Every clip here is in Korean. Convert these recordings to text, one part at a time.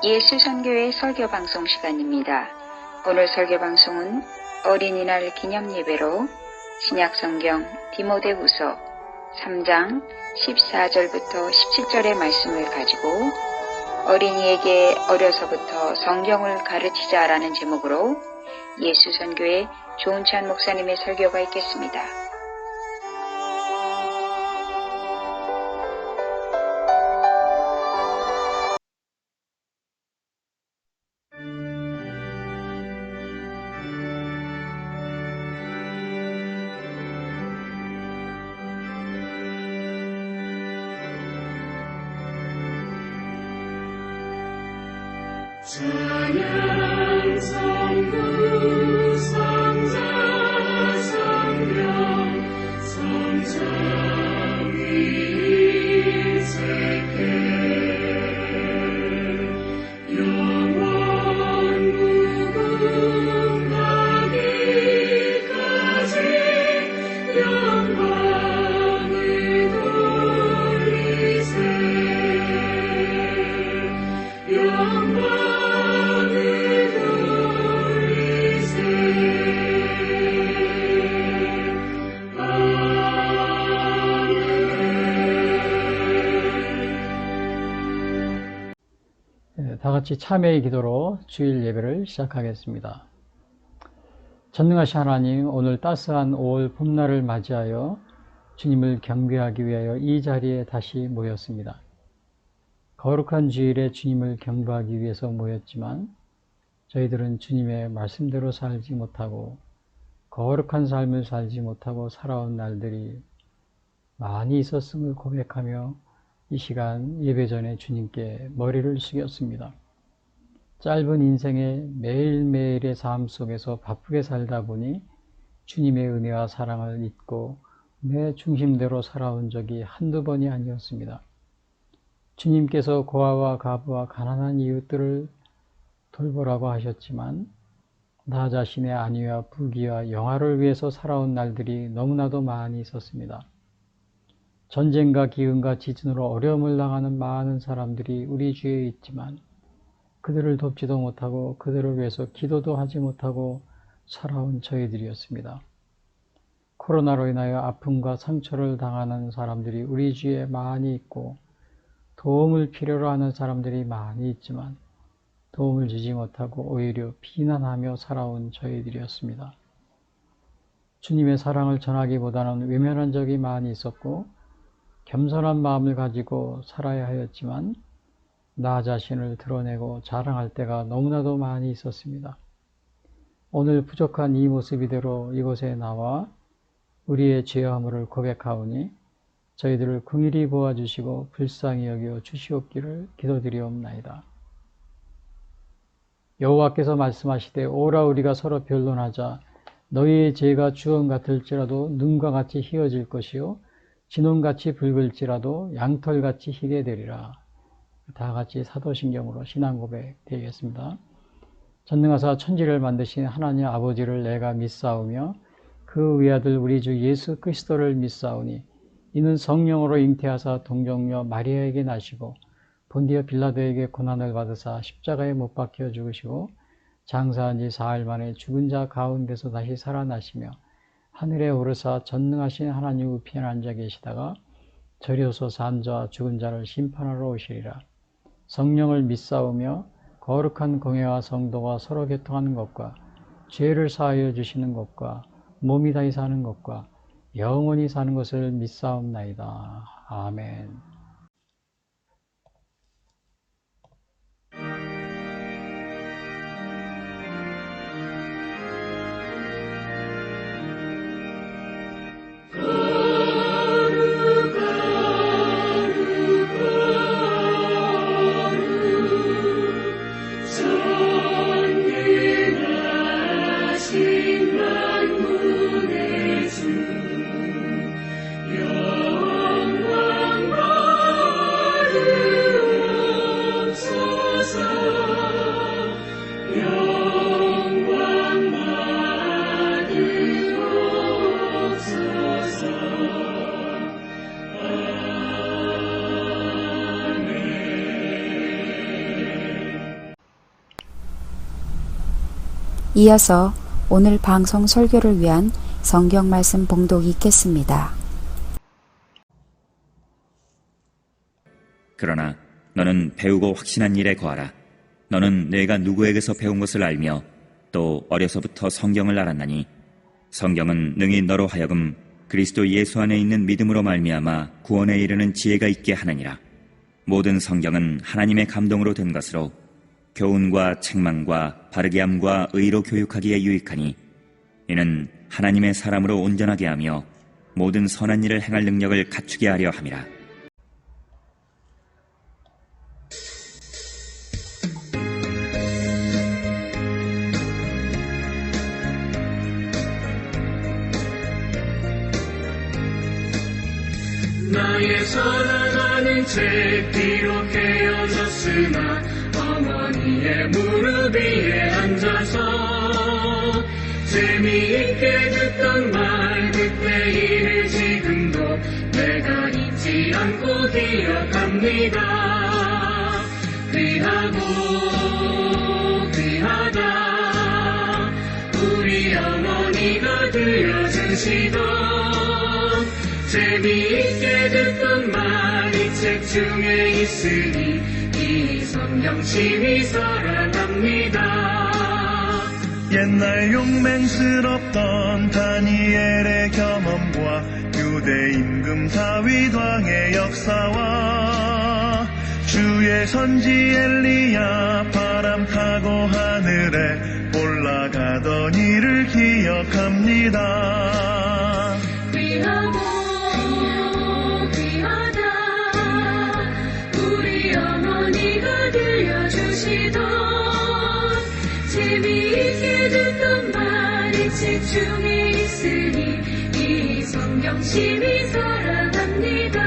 예수선교회 설교방송 시간입니다. 오늘 설교방송은 어린이날 기념예배로 신약성경 디모데후서 3장 14절부터 17절의 말씀을 가지고 어린이에게 어려서부터 성경을 가르치자라는 제목으로 예수선교회 조은찬 목사님의 설교가 있겠습니다. 찬양 성부 성자 성령 성삼위 세계 영원 무궁하기까지 영광을 돌리세 영광 다같이 참회의 기도로 주일 예배를 시작하겠습니다. 전능하신 하나님, 오늘 따스한 5월 봄날을 맞이하여 주님을 경배하기 위하여 이 자리에 다시 모였습니다. 거룩한 주일에 주님을 경배하기 위해서 모였지만 저희들은 주님의 말씀대로 살지 못하고 거룩한 삶을 살지 못하고 살아온 날들이 많이 있었음을 고백하며 이 시간 예배 전에 주님께 머리를 숙였습니다. 짧은 인생의 매일매일의 삶 속에서 바쁘게 살다 보니 주님의 은혜와 사랑을 잊고 내 중심대로 살아온 적이 한두 번이 아니었습니다. 주님께서 고아와 가부와 가난한 이웃들을 돌보라고 하셨지만 나 자신의 안위와 부귀와 영화를 위해서 살아온 날들이 너무나도 많이 있었습니다. 전쟁과 기근과 지진으로 어려움을 당하는 많은 사람들이 우리 주위에 있지만 그들을 돕지도 못하고 그들을 위해서 기도도 하지 못하고 살아온 저희들이었습니다. 코로나로 인하여 아픔과 상처를 당하는 사람들이 우리 주위에 많이 있고 도움을 필요로 하는 사람들이 많이 있지만 도움을 주지 못하고 오히려 비난하며 살아온 저희들이었습니다. 주님의 사랑을 전하기보다는 외면한 적이 많이 있었고 겸손한 마음을 가지고 살아야 하였지만 나 자신을 드러내고 자랑할 때가 너무나도 많이 있었습니다. 오늘 부족한 이 모습 이대로 이곳에 나와 우리의 죄 허물을 고백하오니 저희들을 긍휼히 보아주시고 불쌍히 여겨 주시옵기를 기도드리옵나이다. 여호와께서 말씀하시되 오라 우리가 서로 변론하자. 너희의 죄가 주홍 같을지라도 눈과 같이 희어질 것이요 진홍같이 붉을지라도 양털같이 희게 되리라. 다 같이 사도신경으로 신앙 고백 되겠습니다. 전능하사 천지를 만드신 하나님 아버지를 내가 믿사오며 그 외아들 우리 주 예수 그리스도를 믿사오니 이는 성령으로 잉태하사 동정녀 마리아에게 나시고 본디오 빌라도에게 고난을 받으사 십자가에 못 박혀 죽으시고 장사한 지 사흘 만에 죽은 자 가운데서 다시 살아나시며 하늘에 오르사 전능하신 하나님 우편에 앉아 계시다가 저리로서 산 자와 죽은 자를 심판하러 오시리라. 성령을 믿사오며 거룩한 공회와 성도가 서로 교통하는 것과 죄를 사하여 주시는 것과 몸이 다시 사는 것과 영원히 사는 것을 믿사옵나이다. 아멘. 영광 이어서 오늘 방송 설교를 위한 성경 말씀 봉독이 있겠습니다. 그러나 너는 배우고 확신한 일에 거하라. 너는 내가 누구에게서 배운 것을 알며 또 어려서부터 성경을 알았나니 성경은 능히 너로 하여금 그리스도 예수 안에 있는 믿음으로 말미암아 구원에 이르는 지혜가 있게 하느니라. 모든 성경은 하나님의 감동으로 된 것으로 교훈과 책망과 바르게 함과 의로 교육하기에 유익하니 이는 하나님의 사람으로 온전하게 하며 모든 선한 일을 행할 능력을 갖추게 하려 함이라. 나의 사랑하는 책 뒤로 헤어졌으나 어머니의 무릎 위에 앉아서 재미있게 듣던 말 그때 일을 지금도 내가 잊지 않고 기억합니다. 귀하고 귀하다 우리 어머니가 들려주시던 재미있게 듣던 말 이 책 중에 있으니 이 성경 심히 사랑합니다. 옛날 용맹스럽던 다니엘의 경험과 유대 임금 다윗 왕의 역사와 주의 선지 엘리야 바람 타고 하늘에 올라가던 일을 기억합니다. 귀하고 귀하다 우리 어머니가 들려주시던 재미있게 듣던 말 이 책 중에 있으니 이 성경 심히 사랑합니다.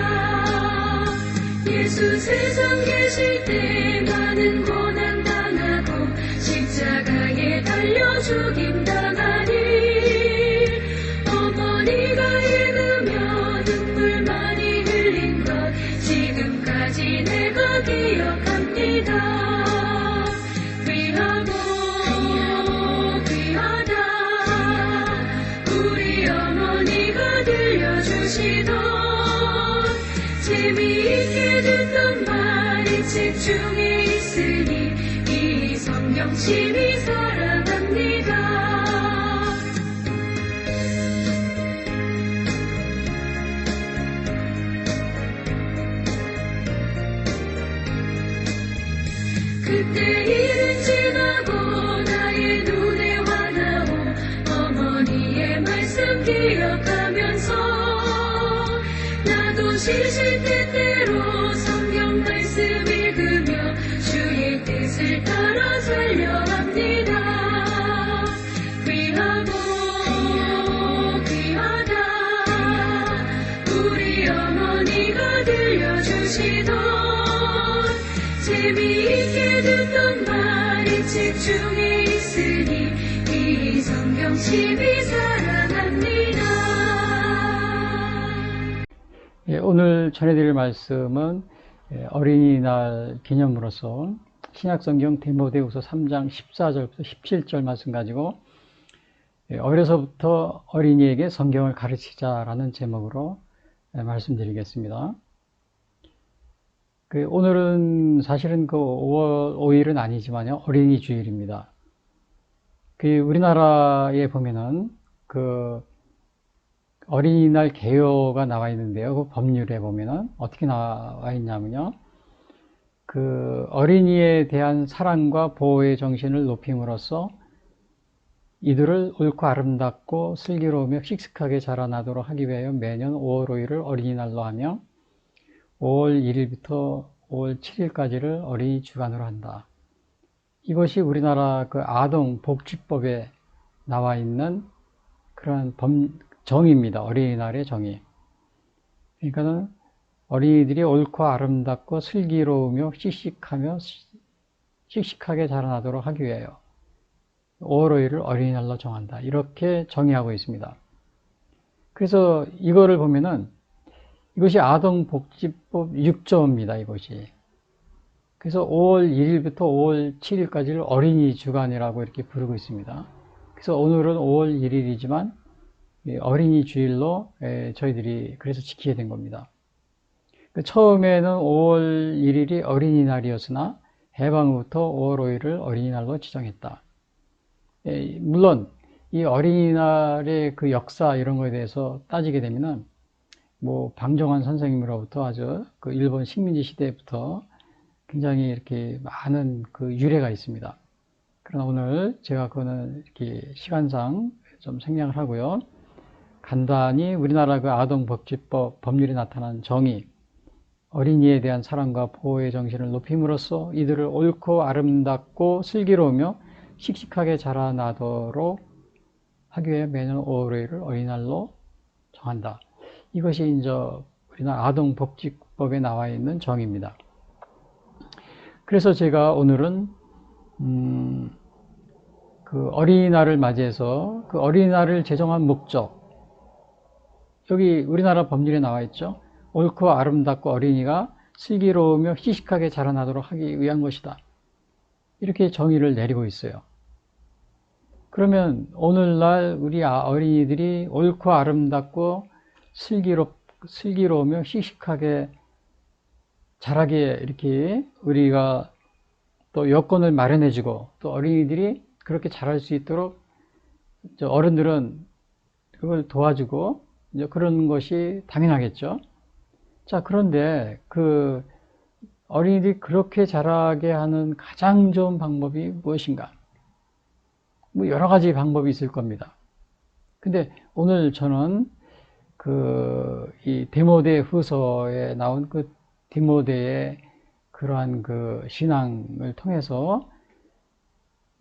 예수 세상 계실 때 많은 고난 당하고 십자가에 달려 죽임 당하니 어머니가 읽으며 눈물 많이 흘린 것 지금까지 내가 기억합니다. 귀하고 귀하다 우리 어머니가 들려주시던 재미있게 듣던 말 이 책 중에 있으니 이 성경 심히 사랑합니다. 그때 일은 지나고 나의 눈에 환하오 어머니의 말씀 기억하면서 나도 시시때때로 성경 말씀 읽으며 주의 뜻을 따라 살려 합니다. 귀하고 귀하다 우리 어머니가 들려주시던 재미있게 듣던 말 이 책 중에 있으니 이 성경 심히 사랑합니다. 오늘 전해드릴 말씀은 어린이날 기념으로서 신약성경 디모데후서 3장 14절부터 17절 말씀 가지고 어려서부터 어린이에게 성경을 가르치자라는 제목으로 말씀드리겠습니다. 오늘은 사실은 5월 5일은 아니지만요, 어린이 주일입니다. 우리나라에 보면은 어린이날 개요가 나와 있는데요. 그 법률에 보면은 어떻게 나와 있냐면요. 어린이에 대한 사랑과 보호의 정신을 높임으로써 이들을 옳고 아름답고 슬기로우며 씩씩하게 자라나도록 하기 위하여 매년 5월 5일을 어린이날로 하며 5월 1일부터 5월 7일까지를 어린이 주간으로 한다. 이것이 우리나라 아동복지법에 나와 있는 그런 정의입니다. 어린이날의 정의. 그러니까는 어린이들이 옳고 아름답고 슬기로우며 씩씩하게 자라나도록 하기 위하여 5월 5일을 어린이날로 정한다. 이렇게 정의하고 있습니다. 그래서 이거를 보면은 이것이 아동복지법 6조입니다. 이것이. 그래서 5월 1일부터 5월 7일까지를 어린이 주간이라고 이렇게 부르고 있습니다. 그래서 오늘은 5월 1일이지만 어린이 주일로 저희들이 그래서 지키게 된 겁니다. 처음에는 5월 1일이 어린이날이었으나 해방 후부터 5월 5일을 어린이날로 지정했다. 물론 이 어린이날의 그 역사 이런 거에 대해서 따지게 되면은 뭐 방정환 선생님으로부터 아주 그 일본 식민지 시대부터 굉장히 이렇게 많은 그 유래가 있습니다. 그러나 오늘 제가 그거는 이렇게 시간상 좀 생략을 하고요. 간단히 우리나라 그 아동복지법 법률에 나타난 정의, 어린이에 대한 사랑과 보호의 정신을 높임으로써 이들을 옳고 아름답고 슬기로우며 씩씩하게 자라나도록 하기 위해 매년 5월 5일을 어린이날로 정한다. 이것이 이제 우리나라 아동복지법에 나와 있는 정의입니다. 그래서 제가 오늘은 그 어린이날을 맞이해서 그 어린이날을 제정한 목적, 여기 우리나라 법률에 나와 있죠. 옳고 아름답고 어린이가 슬기로우며 씩씩하게 자라나도록 하기 위한 것이다. 이렇게 정의를 내리고 있어요. 그러면 오늘날 우리 어린이들이 옳고 아름답고 슬기로우며 씩씩하게 자라게 이렇게 우리가 또 여건을 마련해주고 또 어린이들이 그렇게 자랄 수 있도록 어른들은 그걸 도와주고 이제 그런 것이 당연하겠죠. 자, 그런데 그 어린이들이 그렇게 자라게 하는 가장 좋은 방법이 무엇인가? 뭐 여러 가지 방법이 있을 겁니다. 근데 오늘 저는 이 디모데 후서에 나온 그 디모데의 그러한 그 신앙을 통해서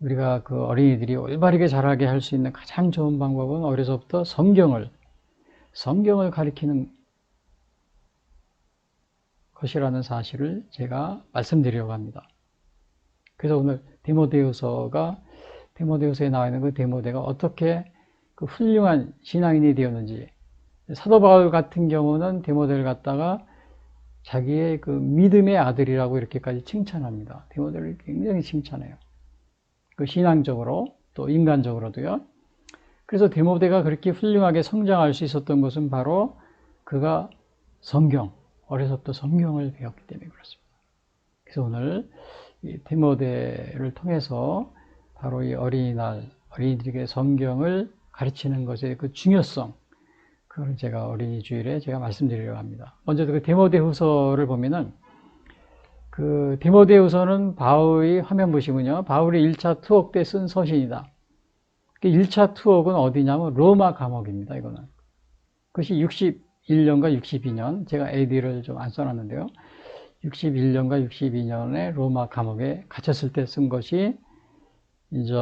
우리가 그 어린이들이 올바르게 자라게 할 수 있는 가장 좋은 방법은 어려서부터 성경을 가리키는 것이라는 사실을 제가 말씀드리려고 합니다. 그래서 오늘 디모데후서에 나와 있는 그 디모데가 어떻게 그 훌륭한 신앙인이 되었는지, 사도 바울 같은 경우는 디모데를 갖다가 자기의 그 믿음의 아들이라고 이렇게까지 칭찬합니다. 디모데를 굉장히 칭찬해요. 그 신앙적으로 또 인간적으로도요. 그래서 디모데가 그렇게 훌륭하게 성장할 수 있었던 것은 바로 그가 어려서부터 성경을 배웠기 때문에 그렇습니다. 그래서 오늘 이 디모데를 통해서 바로 이 어린이들에게 성경을 가르치는 것의 그 중요성, 그걸 제가 어린이 주일에 제가 말씀드리려고 합니다. 먼저 그 디모데 후서를 보면은 그 디모데 후서는 바울이 화면 보시면요. 바울이 1차 투옥 때 쓴 서신이다. 1차 투옥은 어디냐면 로마 감옥입니다. 이거는. 그것이 61년과 62년, 제가 AD를 좀 안 써놨는데요. 61년과 62년에 로마 감옥에 갇혔을 때 쓴 것이 이제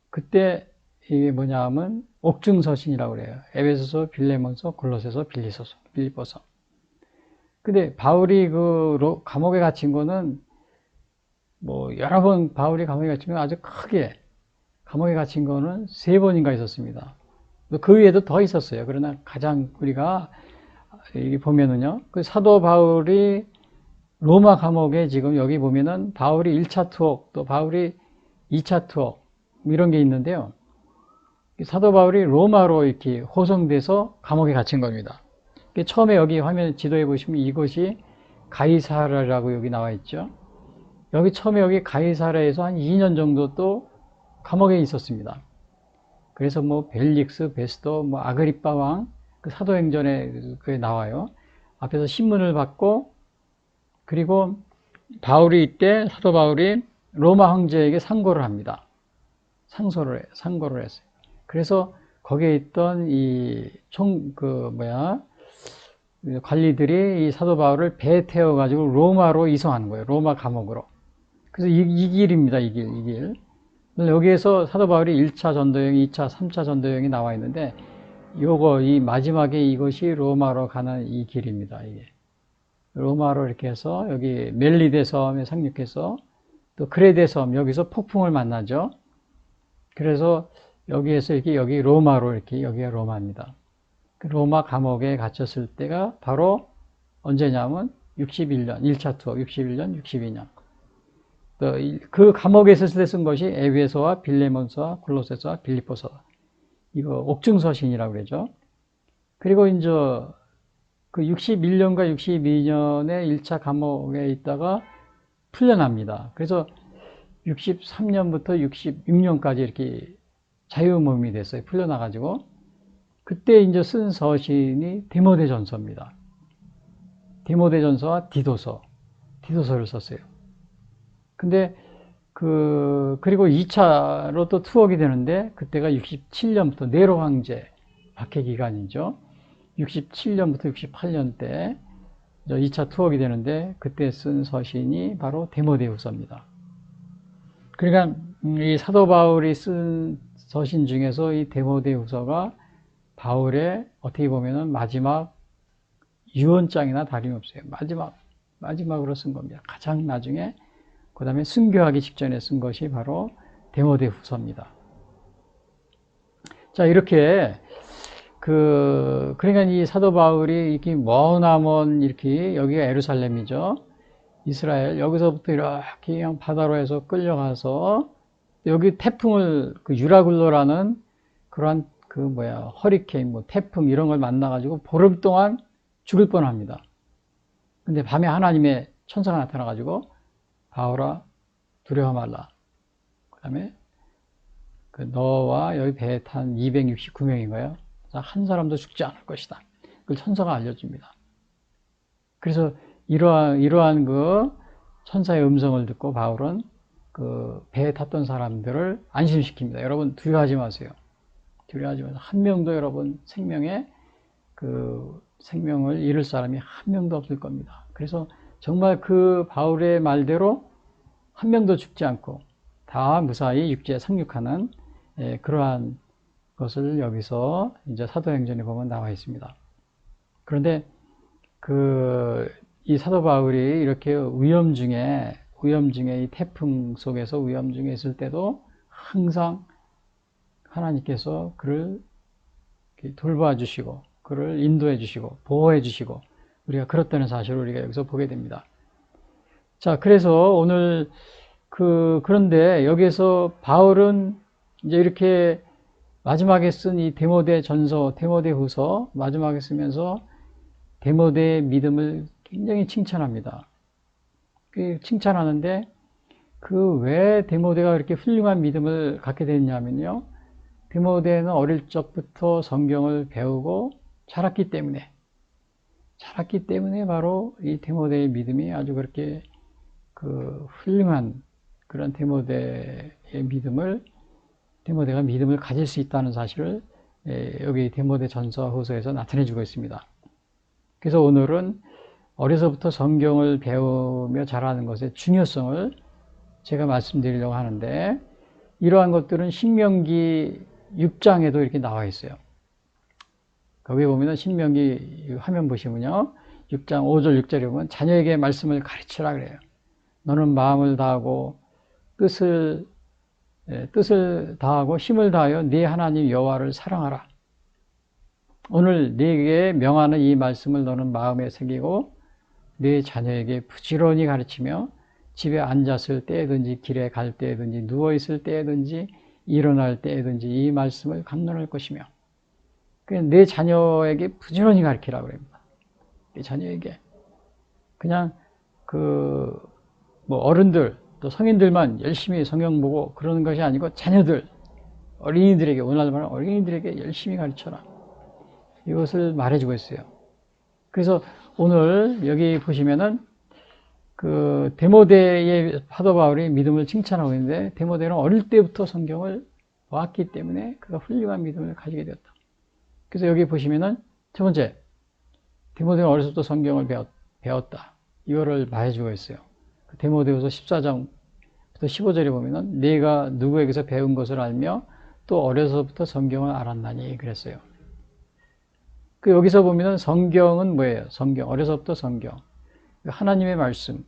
그때 이게 뭐냐 하면 옥중서신이라고 그래요. 에베소서, 빌레몬서, 골로새서, 빌립보서. 근데 바울이 그 감옥에 갇힌 거는 뭐 여러 번 바울이 감옥에 갇힌 건 아주 크게 감옥에 갇힌 거는 3번인가 있었습니다. 그 외에도 더 있었어요. 그러나 가장 우리가 여기 보면은요, 그 사도 바울이 로마 감옥에 지금 여기 보면은 바울이 1차 투옥, 또 바울이 2차 투옥, 이런 게 있는데요. 사도 바울이 로마로 이렇게 호송돼서 감옥에 갇힌 겁니다. 처음에 여기 화면 지도에 보시면 이곳이 가이사라라고 여기 나와 있죠. 여기 처음에 여기 가이사라에서 한 2년 정도 또 감옥에 있었습니다. 그래서 뭐 벨릭스, 베스도, 뭐 아그리빠 왕, 그 사도행전에 그게 나와요. 앞에서 신문을 받고, 그리고 사도 바울이 로마 황제에게 상고를 합니다. 상고를 했어요. 그래서 거기에 있던 관리들이 이 사도 바울을 배에 태워가지고 로마로 이송하는 거예요. 로마 감옥으로. 그래서 이 길입니다. 이 길. 여기에서 사도 바울이 1차 전도여행, 2차, 3차 전도여행이 나와 있는데, 이 마지막에 이것이 로마로 가는 이 길입니다. 이게. 로마로 이렇게 해서 여기 멜리데 섬에 상륙해서 또 그레데 섬, 여기서 폭풍을 만나죠. 그래서 여기에서 이렇게 여기 로마로 이렇게 여기가 로마입니다. 그 로마 감옥에 갇혔을 때가 바로 언제냐면 61년, 1차 투어 61년, 62년. 또 그 감옥에 있었을 때 쓴 것이 에베소와 빌레몬서와 골로새서와 빌립보서, 이거 옥중서신이라고 그러죠. 그리고 이제 그 61년과 62년에 1차 감옥에 있다가 풀려납니다. 그래서 63년부터 66년까지 이렇게 자유몸이 됐어요. 풀려나가지고. 그때 이제 쓴 서신이 디모데전서입니다. 디모데전서와 디도서를 썼어요. 근데 그리고 2차로 또 투옥이 되는데, 그때가 67년부터 네로 황제 박해 기간이죠. 67년부터 68년 때 2차 투옥이 되는데, 그때 쓴 서신이 바로 디모데후서입니다. 그러니까 이 사도 바울이 쓴 서신 중에서 이 디모데후서가 바울의 어떻게 보면은 마지막 유언장이나 다름없어요. 마지막으로 쓴 겁니다. 가장 나중에, 그 다음에 순교하기 직전에 쓴 것이 바로 디모데후서입니다. 자, 이렇게 그러니까 이 사도 바울이 이렇게 머나먼, 이렇게 여기가 예루살렘이죠. 이스라엘, 여기서부터 이렇게 그냥 바다로 해서 끌려가서 여기 태풍을, 유라굴로라는 그러한 허리케인, 태풍 이런 걸 만나가지고 보름 동안 죽을 뻔합니다. 근데 밤에 하나님의 천사가 나타나가지고 바울아 두려워 말라. 그 다음에 너와 여기 배에 탄 269명인가요? 한 사람도 죽지 않을 것이다. 그걸 천사가 알려줍니다. 그래서 이러한 천사의 음성을 듣고 바울은 배에 탔던 사람들을 안심시킵니다. 여러분 두려워하지 마세요. 두려워하지 마세요. 한 명도 여러분 생명을 잃을 사람이 한 명도 없을 겁니다. 그래서 정말 바울의 말대로 한 명도 죽지 않고 다 무사히 육지에 상륙하는 그러한 것을 여기서 이제 사도행전에 보면 나와 있습니다. 그런데 이 사도 바울이 이렇게 위험 중에 이 태풍 속에서 위험 중에 있을 때도 항상 하나님께서 그를 돌봐 주시고 그를 인도해 주시고 보호해 주시고 우리가 그렇다는 사실을 우리가 여기서 보게 됩니다. 자, 그래서 오늘 그런데 여기에서 바울은 이제 이렇게 마지막에 쓴 이 디모데후서 마지막에 쓰면서 디모데의 믿음을 굉장히 칭찬합니다. 칭찬하는데 왜 디모데가 그렇게 훌륭한 믿음을 갖게 됐냐면요. 디모데는 어릴 적부터 성경을 배우고 자랐기 때문에 바로 이 디모데의 믿음이 아주 그렇게 훌륭한 그런 디모데가 믿음을 가질 수 있다는 사실을 여기 디모데 전서 후서에서 나타내주고 있습니다. 그래서 오늘은 어려서부터 성경을 배우며 자라는 것의 중요성을 제가 말씀드리려고 하는데, 이러한 것들은 신명기 6장에도 이렇게 나와 있어요. 거기 보면은 신명기 화면 보시면요. 6장 5절 6절에 보면 자녀에게 말씀을 가르치라 그래요. 너는 마음을 다하고 뜻을 다하고 힘을 다하여 네 하나님 여호와를 사랑하라. 오늘 네게 명하는 이 말씀을 너는 마음에 새기고 네 자녀에게 부지런히 가르치며 집에 앉았을 때든지 길에 갈 때든지 누워있을 때든지 일어날 때든지 이 말씀을 감론할 것이며, 내 자녀에게 부지런히 가르치라고 합니다. 내 자녀에게. 그냥 어른들 또 성인들만 열심히 성경 보고 그러는 것이 아니고 자녀들, 어린이들에게, 오늘 말하는 어린이들에게 열심히 가르쳐라. 이것을 말해주고 있어요. 그래서 오늘 여기 보시면은 디모데의 사도 바울이 믿음을 칭찬하고 있는데, 디모데는 어릴 때부터 성경을 보았기 때문에 그가 훌륭한 믿음을 가지게 되었다. 그래서 여기 보시면은 첫 번째, 디모데는 어려서부터 성경을 배웠다. 이거를 말해주고 있어요. 디모데후서 14장부터 15절에 보면은 네가 누구에게서 배운 것을 알며 또 어려서부터 성경을 알았나니 그랬어요. 여기서 보면은 성경은 뭐예요? 성경, 어려서부터 성경. 하나님의 말씀.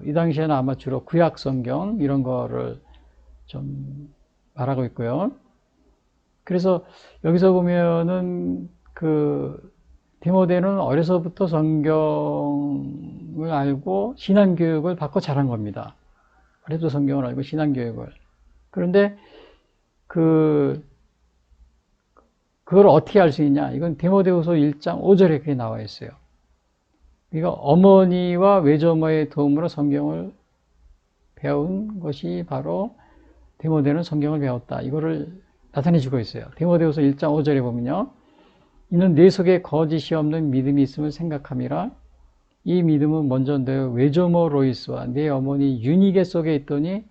이 당시에는 아마 주로 구약 성경 이런 거를 좀 말하고 있고요. 그래서 여기서 보면은 디모데는 어려서부터 성경을 알고 신앙 교육을 받고 자란 겁니다. 그래도 성경을 알고 신앙교육을. 그런데 그걸 어떻게 알 수 있냐? 이건 디모데후서 1장 5절에 그게 나와 있어요. 그러니까 어머니와 외조모의 도움으로 성경을 배운 것이 바로 디모데는 성경을 배웠다. 이거를 나타내 주고 있어요. 디모데후서 1장 5절에 보면요. 이는 내 속에 거짓이 없는 믿음이 있음을 생각함이라. 이 믿음은 먼저 내 외조모 로이스와 내 어머니 유니게 속에 있더니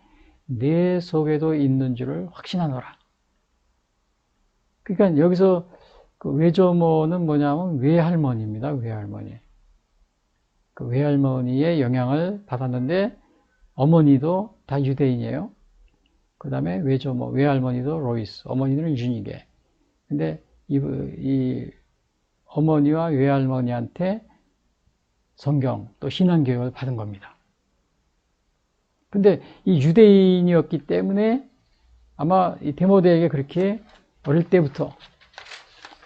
내 속에도 있는 줄을 확신하노라. 그러니까 여기서 그 외조모는 뭐냐면 외할머니입니다. 외할머니. 그 외할머니의 영향을 받았는데 어머니도 다 유대인이에요. 그 다음에 외조모, 외할머니도 로이스, 어머니는 유니게. 근데 이 어머니와 외할머니한테 성경 또 신앙교육을 받은 겁니다. 근데 이 유대인이었기 때문에 아마 이 디모데에게 그렇게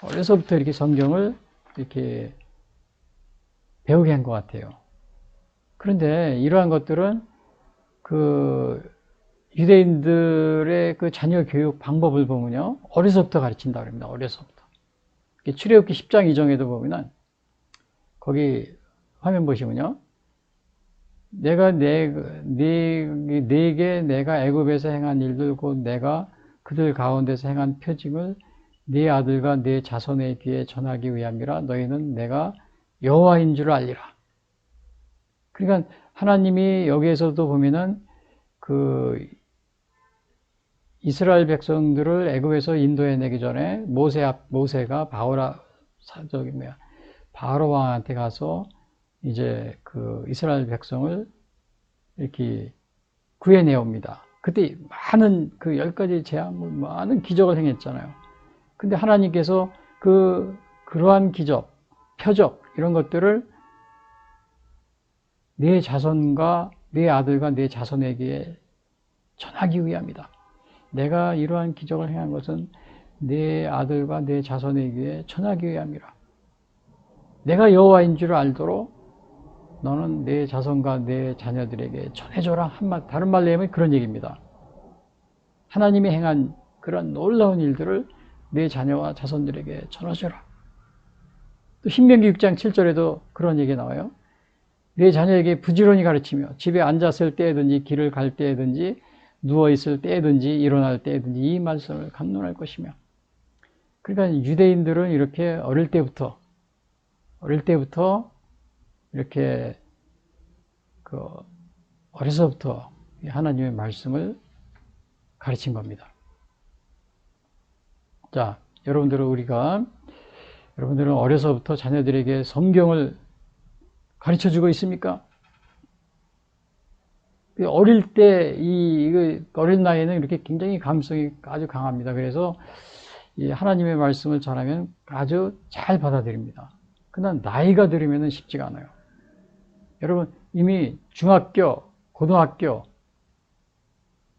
어려서부터 이렇게 성경을 이렇게 배우게 한 것 같아요. 그런데 이러한 것들은 그 유대인들의 그 자녀 교육 방법을 보면요. 어려서부터 가르친다고 합니다. 어려서부터. 출애굽기 10장 2정에도 보면은 거기 화면 보시면요. 내가 네게 내가 애굽에서 행한 일들 곧 내가 그들 가운데서 행한 표징을 네 아들과 네 자손의 귀에 전하기 위함이라. 너희는 내가 여호와인 줄 알리라. 그러니까 하나님이 여기에서도 보면은 그 이스라엘 백성들을 애굽에서 인도해내기 전에 모세가 바로 왕한테 가서 이제 그 이스라엘 백성을 이렇게 구해내옵니다. 그때 많은 그 10가지 재앙, 많은 기적을 행했잖아요. 근데 하나님께서 그러한 기적, 표적, 이런 것들을 내 자손과 내 아들과 내 자손에게 전하기 위함이다. 내가 이러한 기적을 행한 것은 내 아들과 내 자손에게 전하기 위함이라. 내가 여호와인 줄 알도록 너는 내 자손과 내 자녀들에게 전해줘라. 다른 말로 하면 그런 얘기입니다. 하나님이 행한 그런 놀라운 일들을 내 자녀와 자손들에게 전해줘라. 또 신명기 6장 7절에도 그런 얘기가 나와요. 내 자녀에게 부지런히 가르치며 집에 앉았을 때든지 길을 갈 때든지 누워있을 때든지 일어날 때든지 이 말씀을 강론할 것이며. 그러니까 유대인들은 이렇게 어릴 때부터 이렇게 어려서부터 하나님의 말씀을 가르친 겁니다. 자, 여러분들은 어려서부터 자녀들에게 성경을 가르쳐주고 있습니까? 어릴 때, 어린 나이에는 이렇게 굉장히 감성이 아주 강합니다. 그래서 이 하나님의 말씀을 전하면 아주 잘 받아들입니다. 그러나 나이가 들으면 쉽지가 않아요. 여러분, 이미 중학교, 고등학교,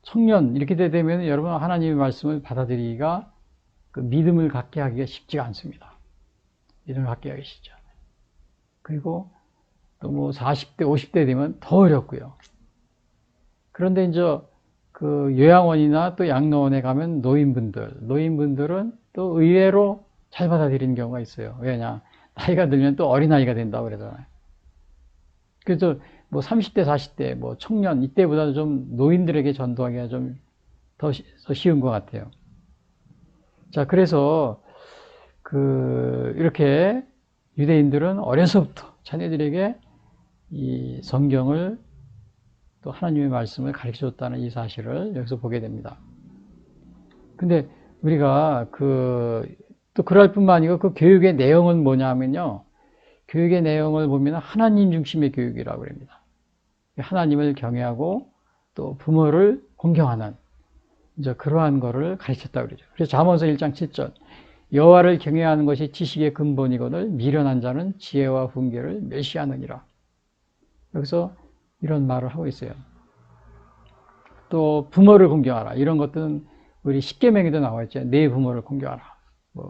청년, 이렇게 되면 여러분 하나님의 말씀을 받아들이기가 그 믿음을 갖게 하기가 쉽지가 않습니다. 믿음을 갖게 하기 쉽지 않아요. 그리고 또 40대, 50대 되면 더 어렵고요. 그런데 이제 그 요양원이나 또 양로원에 가면 노인분들은 또 의외로 잘 받아들이는 경우가 있어요. 왜냐? 나이가 들면 또 어린아이가 된다고 그러잖아요. 그래서 30대, 40대, 청년, 이때보다도 좀 노인들에게 전도하기가 좀 더 쉬운 것 같아요. 자, 그래서 이렇게 유대인들은 어려서부터 자녀들에게 이 성경을 또 하나님의 말씀을 가르쳐 줬다는 이 사실을 여기서 보게 됩니다. 근데 우리가 또 그럴 뿐만 아니고 그 교육의 내용은 뭐냐면요. 교육의 내용을 보면 하나님 중심의 교육이라고 합니다. 하나님을 경외하고 또 부모를 공경하는 이제 그러한 거를 가르쳤다고 그러죠. 그래서 잠언서 1장 7절. 여호와를 경외하는 것이 지식의 근본이거늘 미련한 자는 지혜와 훈계를 멸시하느니라. 여기서 이런 말을 하고 있어요. 또 부모를 공경하라. 이런 것들은 우리 십계명에도 나와 있죠. 내 부모를 공경하라.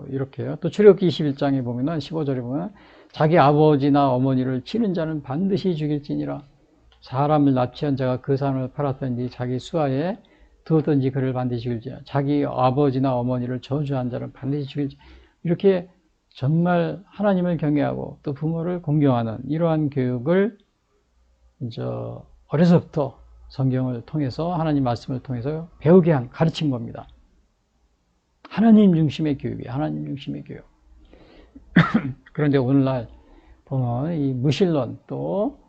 이렇게요. 또 출애굽기 21장에 보면은 15절에 보면 자기 아버지나 어머니를 치는 자는 반드시 죽일지니라. 사람을 납치한 자가 그 사람을 팔았던지 자기 수하에 두었던지 그를 반드시 죽일지어다. 자기 아버지나 어머니를 저주한 자를 반드시 죽일지어다. 이렇게 정말 하나님을 경외하고 또 부모를 공경하는 이러한 교육을 이제 어려서부터 성경을 통해서 하나님 말씀을 통해서 배우게 한 가르친 겁니다. 하나님 중심의 교육이에요. 하나님 중심의 교육. 그런데 오늘날 보면 이 무신론 또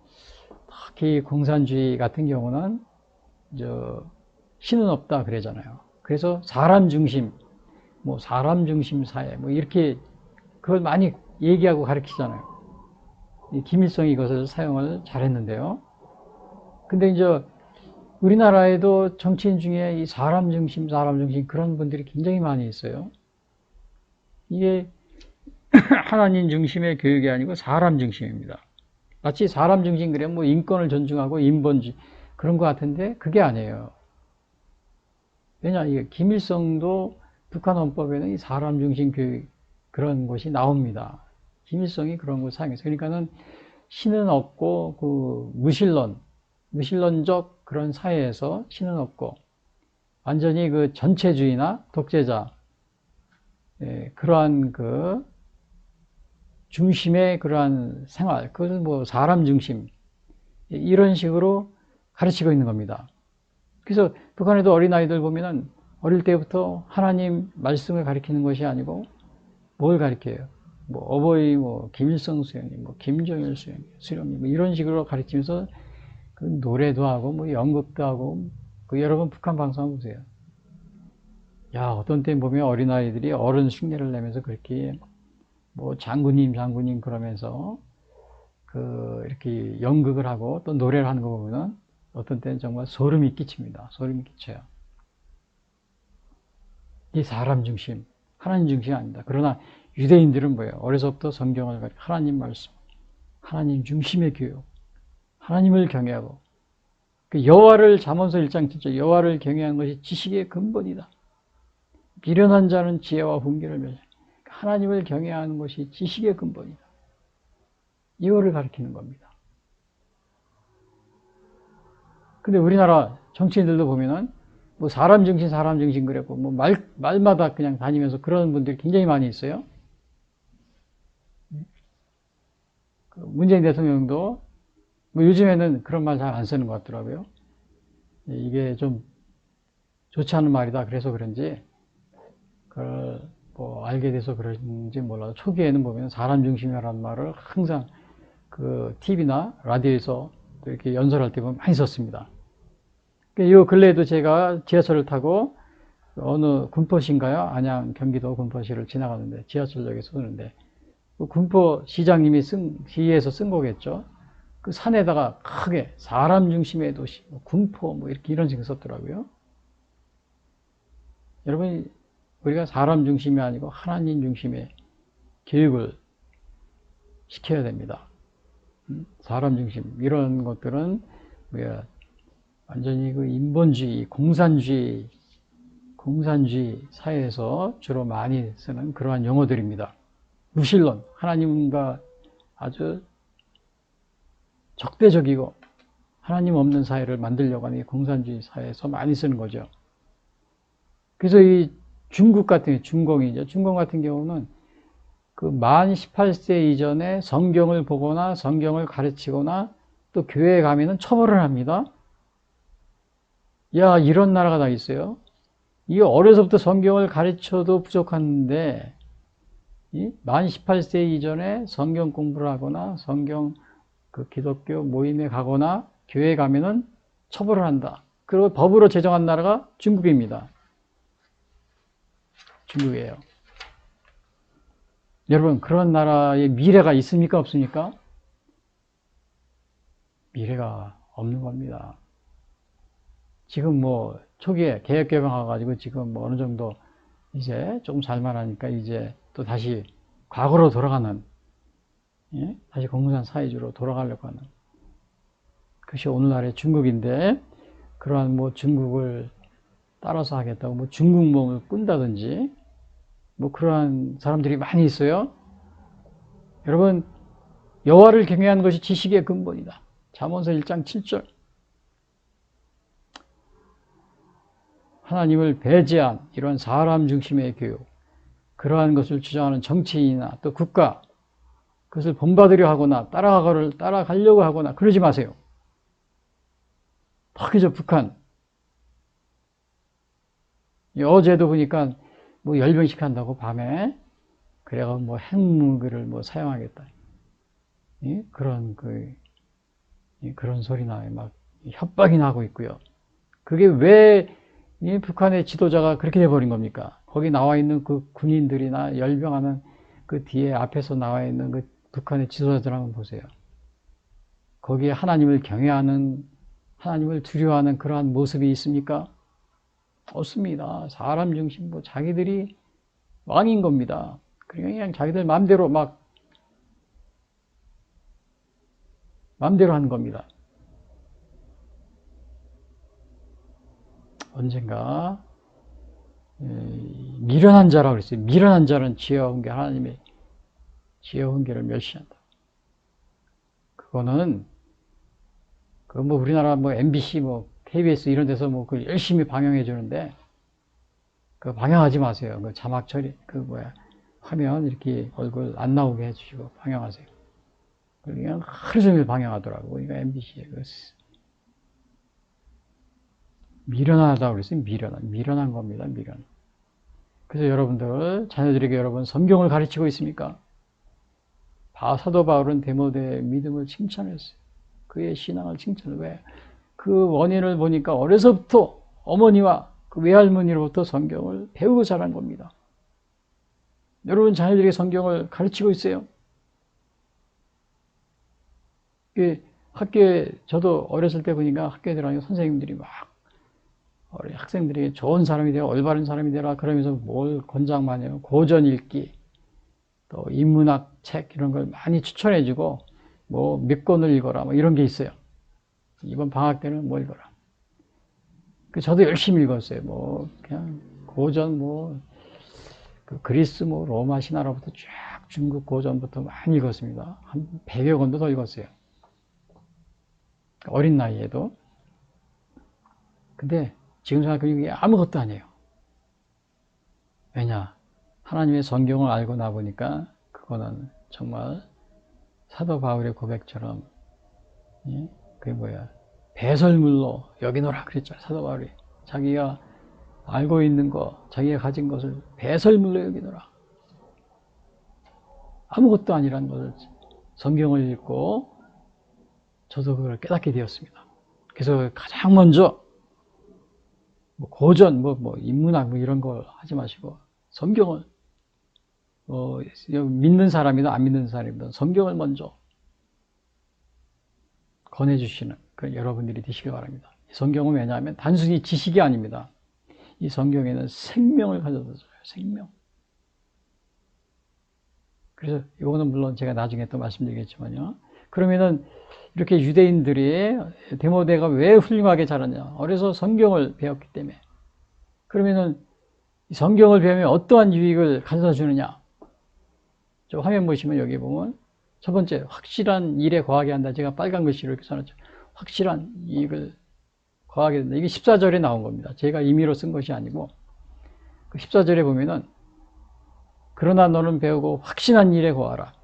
특히 공산주의 같은 경우는 신은 없다 그러잖아요. 그래서 사람 중심, 뭐 사람 중심 사회, 뭐 이렇게 그걸 많이 얘기하고 가르치잖아요. 김일성이 이것을 사용을 잘했는데요. 근데 이제 우리나라에도 정치인 중에 이 사람 중심 그런 분들이 굉장히 많이 있어요. 이게 하나님 중심의 교육이 아니고 사람 중심입니다. 마치 사람 중심 그래 뭐 인권을 존중하고 인본주의 그런 것 같은데 그게 아니에요. 왜냐 이게 김일성도 북한 헌법에는 이 사람 중심 교육 그런 것이 나옵니다. 김일성이 그런 걸 사용해서 그러니까는 신은 없고 그 무신론적 그런 사회에서 신은 없고 완전히 그 전체주의나 독재자 그러한 그 중심의 그러한 생활, 그것은 뭐 사람 중심 이런 식으로 가르치고 있는 겁니다. 그래서 북한에도 어린아이들 보면은 어릴 때부터 하나님 말씀을 가르치는 것이 아니고 뭘 가르쳐요? 뭐 어버이 뭐 김일성 수령님, 뭐 김정일 수령님 뭐 이런 식으로 가르치면서 그 노래도 하고 뭐 연극도 하고 그 여러분 북한 방송 보세요. 야 어떤 때 보면 어린아이들이 어른 흉내를 내면서 그렇게 뭐 장군님 그러면서 그 이렇게 연극을 하고 또 노래를 하는 거 보면은 어떤 때는 정말 소름이 끼칩니다. 소름이 끼쳐요. 이 사람 중심, 하나님 중심이 아닙니다. 그러나 유대인들은 뭐예요? 어려서부터 성경을 가르쳐 하나님 말씀, 하나님 중심의 교육, 하나님을 경외하고 그 여호와를 잠언서 1장 7절 여호와를 경외하는 것이 지식의 근본이다. 미련한 자는 지혜와 훈계를 멸시. 하나님을 경외하는 것이 지식의 근본이다. 이거를 가르치는 겁니다. 근데 우리나라 정치인들도 보면은 뭐 사람 중심 그랬고 뭐 말마다 그냥 다니면서 그런 분들이 굉장히 많이 있어요. 문재인 대통령도 뭐 요즘에는 그런 말 잘 안 쓰는 것 같더라고요. 이게 좀 좋지 않은 말이다. 그래서 그런지 그걸 뭐 알게 돼서 그런지 몰라도 초기에는 보면 사람 중심이라는 말을 항상 그 TV나 라디오에서 이렇게 연설할 때 보면 많이 썼습니다. 이 근래에도 제가 지하철을 타고 어느 군포시인가요? 안양 경기도 군포시를 지나가는데 지하철역에서 오는데 그 군포시장님이 시에서 쓴 거겠죠. 그 산에다가 크게 사람 중심의 도시, 군포 뭐 이렇게 이런 식으로 썼더라고요. 여러분 우리가 사람 중심이 아니고 하나님 중심의 교육을 시켜야 됩니다. 사람 중심 이런 것들은 뭐야 완전히 그 인본주의, 공산주의 사회에서 주로 많이 쓰는 그러한 용어들입니다. 무신론, 하나님과 아주 적대적이고 하나님 없는 사회를 만들려고 하는 이 공산주의 사회에서 많이 쓰는 거죠. 그래서 이 중국 같은 중공이죠. 중공 같은 경우는 그 만 18세 이전에 성경을 보거나 성경을 가르치거나 또 교회에 가면은 처벌을 합니다. 야, 이런 나라가 다 있어요. 이게 어려서부터 성경을 가르쳐도 부족한데, 만 18세 이전에 성경 공부를 하거나 성경 그 기독교 모임에 가거나 교회에 가면은 처벌을 한다. 그리고 법으로 제정한 나라가 중국입니다. 중국이에요. 여러분, 그런 나라의 미래가 있습니까? 없습니까? 미래가 없는 겁니다. 지금 뭐 초기에 개혁 개방해가지고 지금 뭐 어느 정도 이제 조금 살만하니까 이제 또 다시 과거로 돌아가는, 다시 공산 사회주로 돌아가려고 하는 그것이 오늘날의 중국인데, 그러한 뭐 중국을 따라서 하겠다고 뭐 중국몽을 꾼다든지 뭐 그러한 사람들이 많이 있어요. 여러분, 여호와를 경외하는 것이 지식의 근본이다. 잠언서 1장 7절. 하나님을 배제한 이런 사람 중심의 교육, 그러한 것을 주장하는 정치인이나 또 국가, 그것을 본받으려 하거나 따라가려고 하거나 그러지 마세요. 특히 저 북한, 어제도 보니까 뭐 열병식 한다고 밤에 그래가 뭐 핵무기를 뭐 사용하겠다. 예? 그런 소리나 막 협박이 나고 있고요. 그게 왜 이 북한의 지도자가 그렇게 돼버린 겁니까? 거기 나와 있는 그 군인들이나 열병하는 그 뒤에 앞에서 나와 있는 그 북한의 지도자들 한번 보세요. 거기에 하나님을 경외하는, 하나님을 두려워하는 그러한 모습이 있습니까? 없습니다. 사람 중심, 뭐 자기들이 왕인 겁니다. 그냥 자기들 마음대로 마음대로 하는 겁니다. 언젠가 미련한 자라고 그랬어요. 미련한 자는 지혜와 훈계, 하나님의 지혜와 훈계를 멸시한다. 그거는 뭐 우리나라 뭐 MBC 뭐 KBS 이런 데서 뭐 그 열심히 방영해 주는데 그 방영하지 마세요. 그 자막 처리 화면 이렇게 얼굴 안 나오게 해주시고 방영하세요. 그냥 하루 종일 방영하더라고. 그러니까 MBC에 미련하다고 그랬어요. 미련한 겁니다. 미련. 그래서 여러분들, 자녀들에게 여러분 성경을 가르치고 있습니까? 사도 바울은 디모데의 믿음을 칭찬했어요. 그의 신앙을 칭찬해요. 왜? 그 원인을 보니까 어려서부터 어머니와 그 외할머니로부터 성경을 배우고 자란 겁니다. 여러분 자녀들에게 성경을 가르치고 있어요. 학교에, 저도 어렸을 때 보니까 학교에 들어가니까 선생님들이 막 학생들이 좋은 사람이 되라, 올바른 사람이 되라 그러면서 뭘 권장 많이 해요. 고전 읽기, 또 인문학 책 이런 걸 많이 추천해주고 뭐 몇 권을 읽어라 뭐 이런 게 있어요. 이번 방학 때는 뭐 읽어라. 저도 열심히 읽었어요. 뭐 그냥 고전 그 그리스 로마 신화로부터 쫙 중국 고전부터 많이 읽었습니다. 한 100여 권도 더 읽었어요. 어린 나이에도. 근데 지금 생각해보면 이게 아무것도 아니에요. 왜냐? 하나님의 성경을 알고 나보니까 그거는 정말 사도 바울의 고백처럼, 그게 배설물로 여기노라 그랬잖아요. 사도 바울이. 자기가 알고 있는 거, 자기가 가진 것을 배설물로 여기노라. 아무것도 아니란 것을 성경을 읽고 저도 그걸 깨닫게 되었습니다. 그래서 가장 먼저 고전, 인문학 이런 걸 하지 마시고 성경을 믿는 사람이든 안 믿는 사람이든 성경을 먼저 권해주시는 그 여러분들이 되시길 바랍니다. 성경은 왜냐하면 단순히 지식이 아닙니다. 이 성경에는 생명을 가져다 줘요. 생명. 그래서 이거는 물론 제가 나중에 또 말씀드리겠지만요. 그러면은 이렇게 유대인들이 디모데가 왜 훌륭하게 자랐냐? 어려서 성경을 배웠기 때문에. 그러면은 성경을 배우면 어떠한 유익을 가져다 주느냐? 저 화면 보시면 여기 보면 첫 번째 확실한 일에 거하게 한다. 제가 빨간 글씨로 이렇게 써놨죠. 확실한 이익을 거하게 된다. 이게 14절에 나온 겁니다. 제가 임의로 쓴 것이 아니고 그 14절에 보면은 그러나 너는 배우고 확신한 일에 거하라.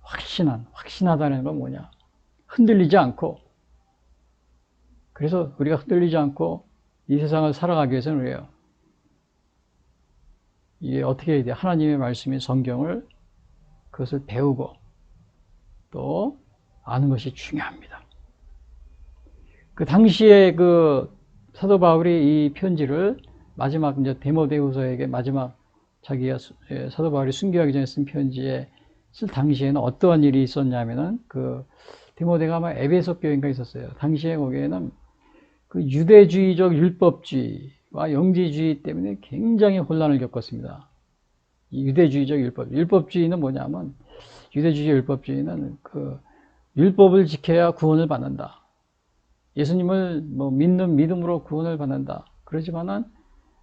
확신하다는 건 뭐냐? 흔들리지 않고. 그래서 우리가 흔들리지 않고 이 세상을 살아가기 위해서는 그래요. 이게 어떻게 해야 돼요? 하나님의 말씀인 성경을 그것을 배우고 또 아는 것이 중요합니다. 그 당시에 그 사도 바울이 이 편지를 마지막 이제 디모데후서에게 마지막 자기가 사도 바울이 순교하기 전에 쓴 편지에 쓸 당시에는 어떠한 일이 있었냐면은 그 디모데가 아마 에베소 교회인가 있었어요. 당시에 거기에는 그 유대주의적 율법주의와 영지주의 때문에 굉장히 혼란을 겪었습니다. 이 유대주의적 율법주의는 뭐냐면 유대주의 율법주의는 그 율법을 지켜야 구원을 받는다. 예수님을 믿는 믿음으로 구원을 받는다. 그러지만은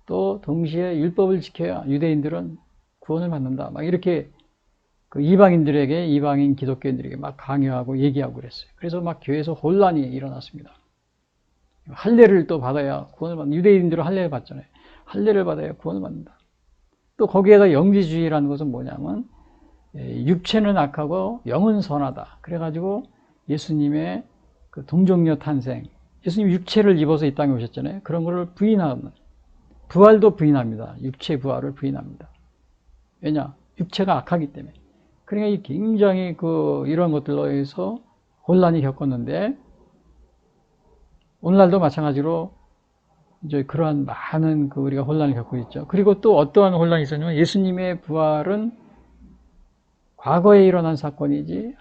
또 동시에 율법을 지켜야 유대인들은 구원을 받는다. 막 이렇게 그 이방인들에게, 이방인 기독교인들에게 막 강요하고 얘기하고 그랬어요. 그래서 막 교회에서 혼란이 일어났습니다. 할례를 또 받아야 구원을 받는다. 유대인들은 할례를 받잖아요. 할례를 받아야 구원을 받는다. 또 거기에다 영지주의라는 것은 뭐냐면 육체는 악하고 영은 선하다. 그래가지고 예수님의 그 동정녀 탄생, 예수님 육체를 입어서 이 땅에 오셨잖아요. 그런 거를 부인하는, 부활도 부인합니다. 육체 부활을 부인합니다. 왜냐? 육체가 악하기 때문에. 그러니까 굉장히 이런 것들로 해서 혼란이 겪었는데, 오늘날도 마찬가지로 이제 그러한 많은 우리가 혼란을 겪고 있죠. 그리고 또 어떠한 혼란이 있었냐면, 예수님의 부활은 과거에 일어난 사건이지,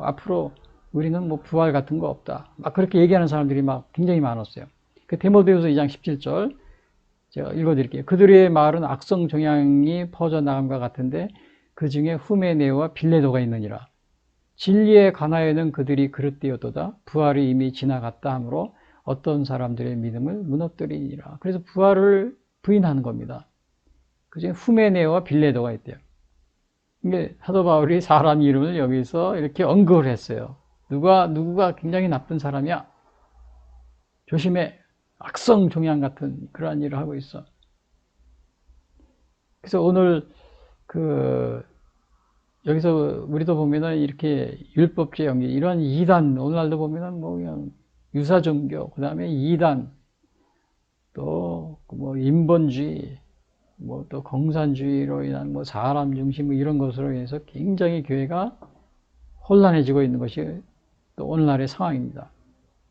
앞으로 우리는 부활 같은 거 없다. 막 그렇게 얘기하는 사람들이 막 굉장히 많았어요. 디모데후서 2장 17절 제가 읽어드릴게요. 그들의 말은 악성 종양이 퍼져나감과 같은데 그 중에 후메네오와 빌레도가 있느니라. 진리에 관하여는 그들이 그릇되었도다. 부활이 이미 지나갔다 하므로 어떤 사람들의 믿음을 무너뜨리니라. 그래서 부활을 부인하는 겁니다. 그 중에 후메네오와 빌레도가 있대요. 이게 사도 바울이 사람 이름을 여기서 이렇게 언급을 했어요. 누구가 굉장히 나쁜 사람이야. 조심해. 악성 종양 같은 그러한 일을 하고 있어. 그래서 오늘 여기서 우리도 보면은 이렇게 율법주의 연기, 이런 이단, 오늘날도 보면은 그냥 유사종교, 그 다음에 이단, 또 인본주의, 또 공산주의로 인한 사람 중심 이런 것으로 인해서 굉장히 교회가 혼란해지고 있는 것이 또 오늘날의 상황입니다.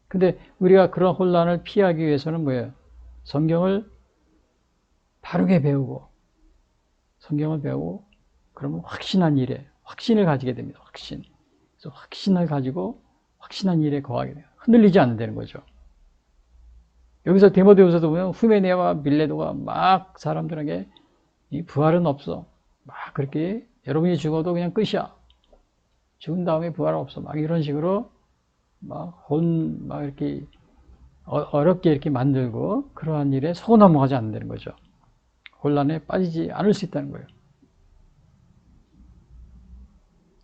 근데 우리가 그런 혼란을 피하기 위해서는 뭐예요? 성경을 바르게 배우고, 성경을 배우고, 그러면 확신한 일에, 확신을 가지게 됩니다. 확신. 그래서 확신을 가지고 확신한 일에 거하게 돼요. 흔들리지 않는다는 거죠. 여기서 디모데후서도 보면 후메네와 빌레도가 막 사람들에게 이 부활은 없어. 막 그렇게 여러분이 죽어도 그냥 끝이야. 죽은 다음에 부활은 없어. 막 이런 식으로 막 이렇게 어렵게 이렇게 만들고 그러한 일에 속어 넘어가지 않는다는 거죠. 혼란에 빠지지 않을 수 있다는 거예요.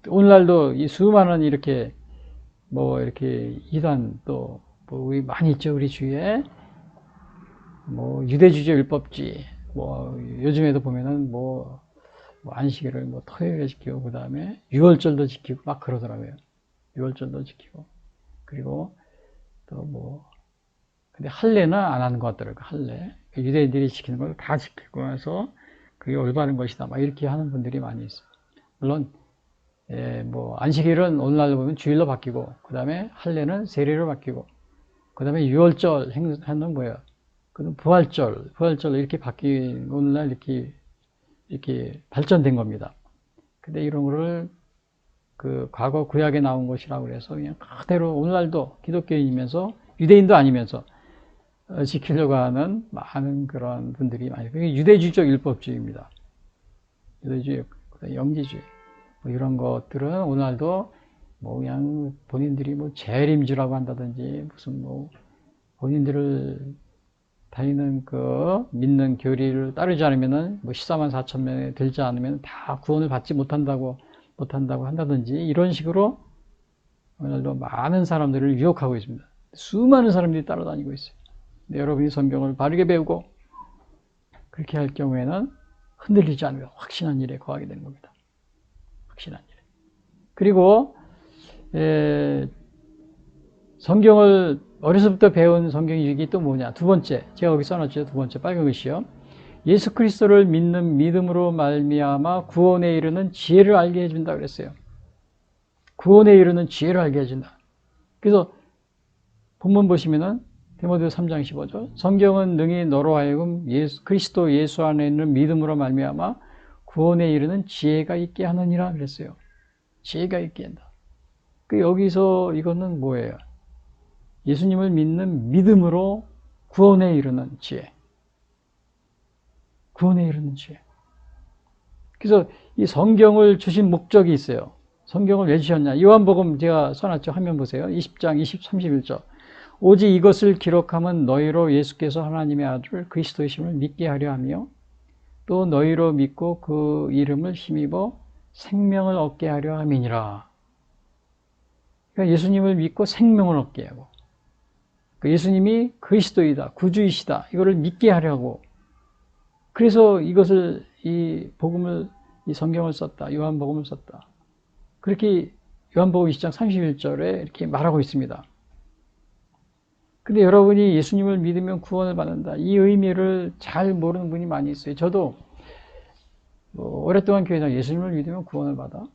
오늘날도 이 수많은 이렇게 이단 또 우리 많이 있죠. 우리 주위에 유대주의 율법주의 요즘에도 보면은 안식일을 토요일에 지키고 그 다음에 유월절도 지키고 막 그러더라고요. 유월절도 지키고 그리고 또 근데 할례는 안 하는 것 같더라고요. 할례 유대인들이 지키는 걸 다 지키고 나서 그게 올바른 것이다. 막 이렇게 하는 분들이 많이 있어요. 물론 안식일은 오늘날로 보면 주일로 바뀌고 그 다음에 할례는 세례로 바뀌고 그 다음에 유월절 행사는 뭐예요? 그는 부활절 이렇게 바뀐 오늘날 이렇게 발전된 겁니다. 근데 이런 거를 과거 구약에 나온 것이라고 그래서 그냥 그대로 오늘날도 기독교인이면서 유대인도 아니면서 지키려고 하는 많은 그런 분들이 많이 있어요. 유대주의적 율법주의입니다. 유대주의, 영지주의 이런 것들은 오늘날도 그냥 본인들이 재림주라고 한다든지 무슨 본인들을 다니는 믿는 교리를 따르지 않으면은 14만 4천 명에 들지 않으면 다 구원을 받지 못한다고 한다든지 이런 식으로 오늘도 많은 사람들을 유혹하고 있습니다. 수많은 사람들이 따라다니고 있어요. 근데 여러분이 성경을 바르게 배우고 그렇게 할 경우에는 흔들리지 않으며 확신한 일에 거하게 되는 겁니다. 확신한 일에. 그리고 성경을 어려서부터 배운 성경 유익이 또 뭐냐? 두 번째, 제가 여기 써놨죠. 두 번째 빨간 글씨요. 예수 그리스도를 믿는 믿음으로 말미암아 구원에 이르는 지혜를 알게 해준다 그랬어요. 구원에 이르는 지혜를 알게 해준다. 그래서 본문 보시면은 디모데후서 3장 15절 성경은 능히 너로 하여금 그리스도 예수 안에 있는 믿음으로 말미암아 구원에 이르는 지혜가 있게 하느니라 그랬어요. 지혜가 있게 한다. 여기서 이거는 뭐예요? 예수님을 믿는 믿음으로 구원에 이르는 지혜. 구원에 이르는 지혜. 그래서 이 성경을 주신 목적이 있어요. 성경을 왜 주셨냐? 요한복음 제가 써놨죠. 화면 보세요. 20장 31절. 오직 이것을 기록하면 너희로 예수께서 하나님의 아들 그리스도이심을 믿게 하려 하며 또 너희로 믿고 그 이름을 힘입어 생명을 얻게 하려 함이니라. 그러니까 예수님을 믿고 생명을 얻게 하고, 예수님이 그리스도이다, 구주이시다, 이거를 믿게 하려고. 그래서 이것을, 이 복음을, 이 성경을 썼다, 요한복음을 썼다. 그렇게 요한복음 20장 31절에 이렇게 말하고 있습니다. 근데 여러분이 예수님을 믿으면 구원을 받는다, 이 의미를 잘 모르는 분이 많이 있어요. 저도 오랫동안 교회 다니고 예수님을 믿으면 구원을 받아?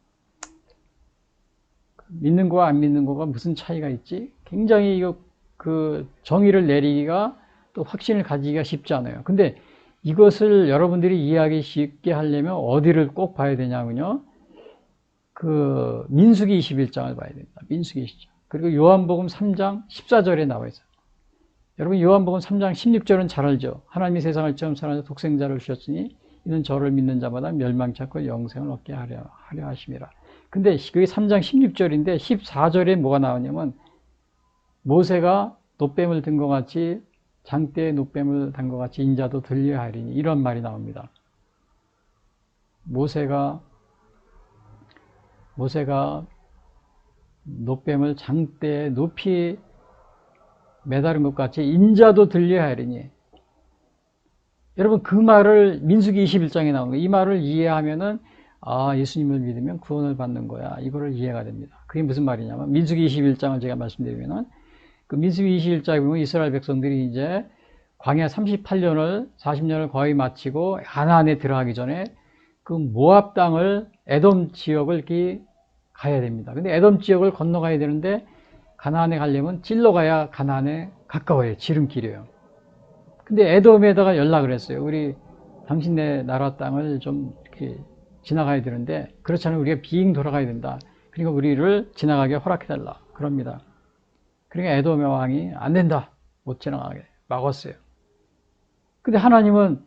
믿는 거와 안 믿는 거가 무슨 차이가 있지? 굉장히 이거 그 정의를 내리기가 또 확신을 가지기가 쉽지 않아요. 근데 이것을 여러분들이 이해하기 쉽게 하려면 어디를 꼭 봐야 되냐면요. 그 민수기 21장을 봐야 됩니다. 민수기 20장. 그리고 요한복음 3장 14절에 나와 있어요. 여러분 요한복음 3장 16절은 잘 알죠. 하나님이 세상을 처음 사랑하사 독생자를 주셨으니 이는 저를 믿는 자마다 멸망치 않고 영생을 얻게 하려 하심이라. 근데 그게 3장 16절인데 14절에 뭐가 나오냐면 모세가 놋뱀을 든 것 같이 장대에 놋뱀을 단 것 같이 인자도 들려야 하리니 이런 말이 나옵니다. 모세가 놋뱀을 장대에 높이 매다른 것 같이 인자도 들려야 하리니. 여러분 그 말을 민수기 21장에 나오는 거예요. 이 말을 이해하면은 아, 예수님을 믿으면 구원을 받는 거야. 이거를 이해가 됩니다. 그게 무슨 말이냐면 민수기 21장을 제가 말씀드리면은 그 민수기 21장에 보면 이스라엘 백성들이 이제 광야 38년을 40년을 거의 마치고 가나안에 들어가기 전에 그 모압 땅을 에돔 지역을 이렇게 가야 됩니다. 근데 에돔 지역을 건너가야 되는데 가나안에 가려면 찔러 가야 가나안에 가까워요. 지름길이에요. 근데 에돔에다가 연락을 했어요. 우리 당신네 나라 땅을 좀 이렇게 지나가야 되는데 그렇지 않으면 우리가 빙 돌아가야 된다. 그러니까 우리를 지나가게 허락해달라. 그럽니다. 그러니까 에돔의 왕이 안 된다. 못 지나가게 막았어요. 근데 하나님은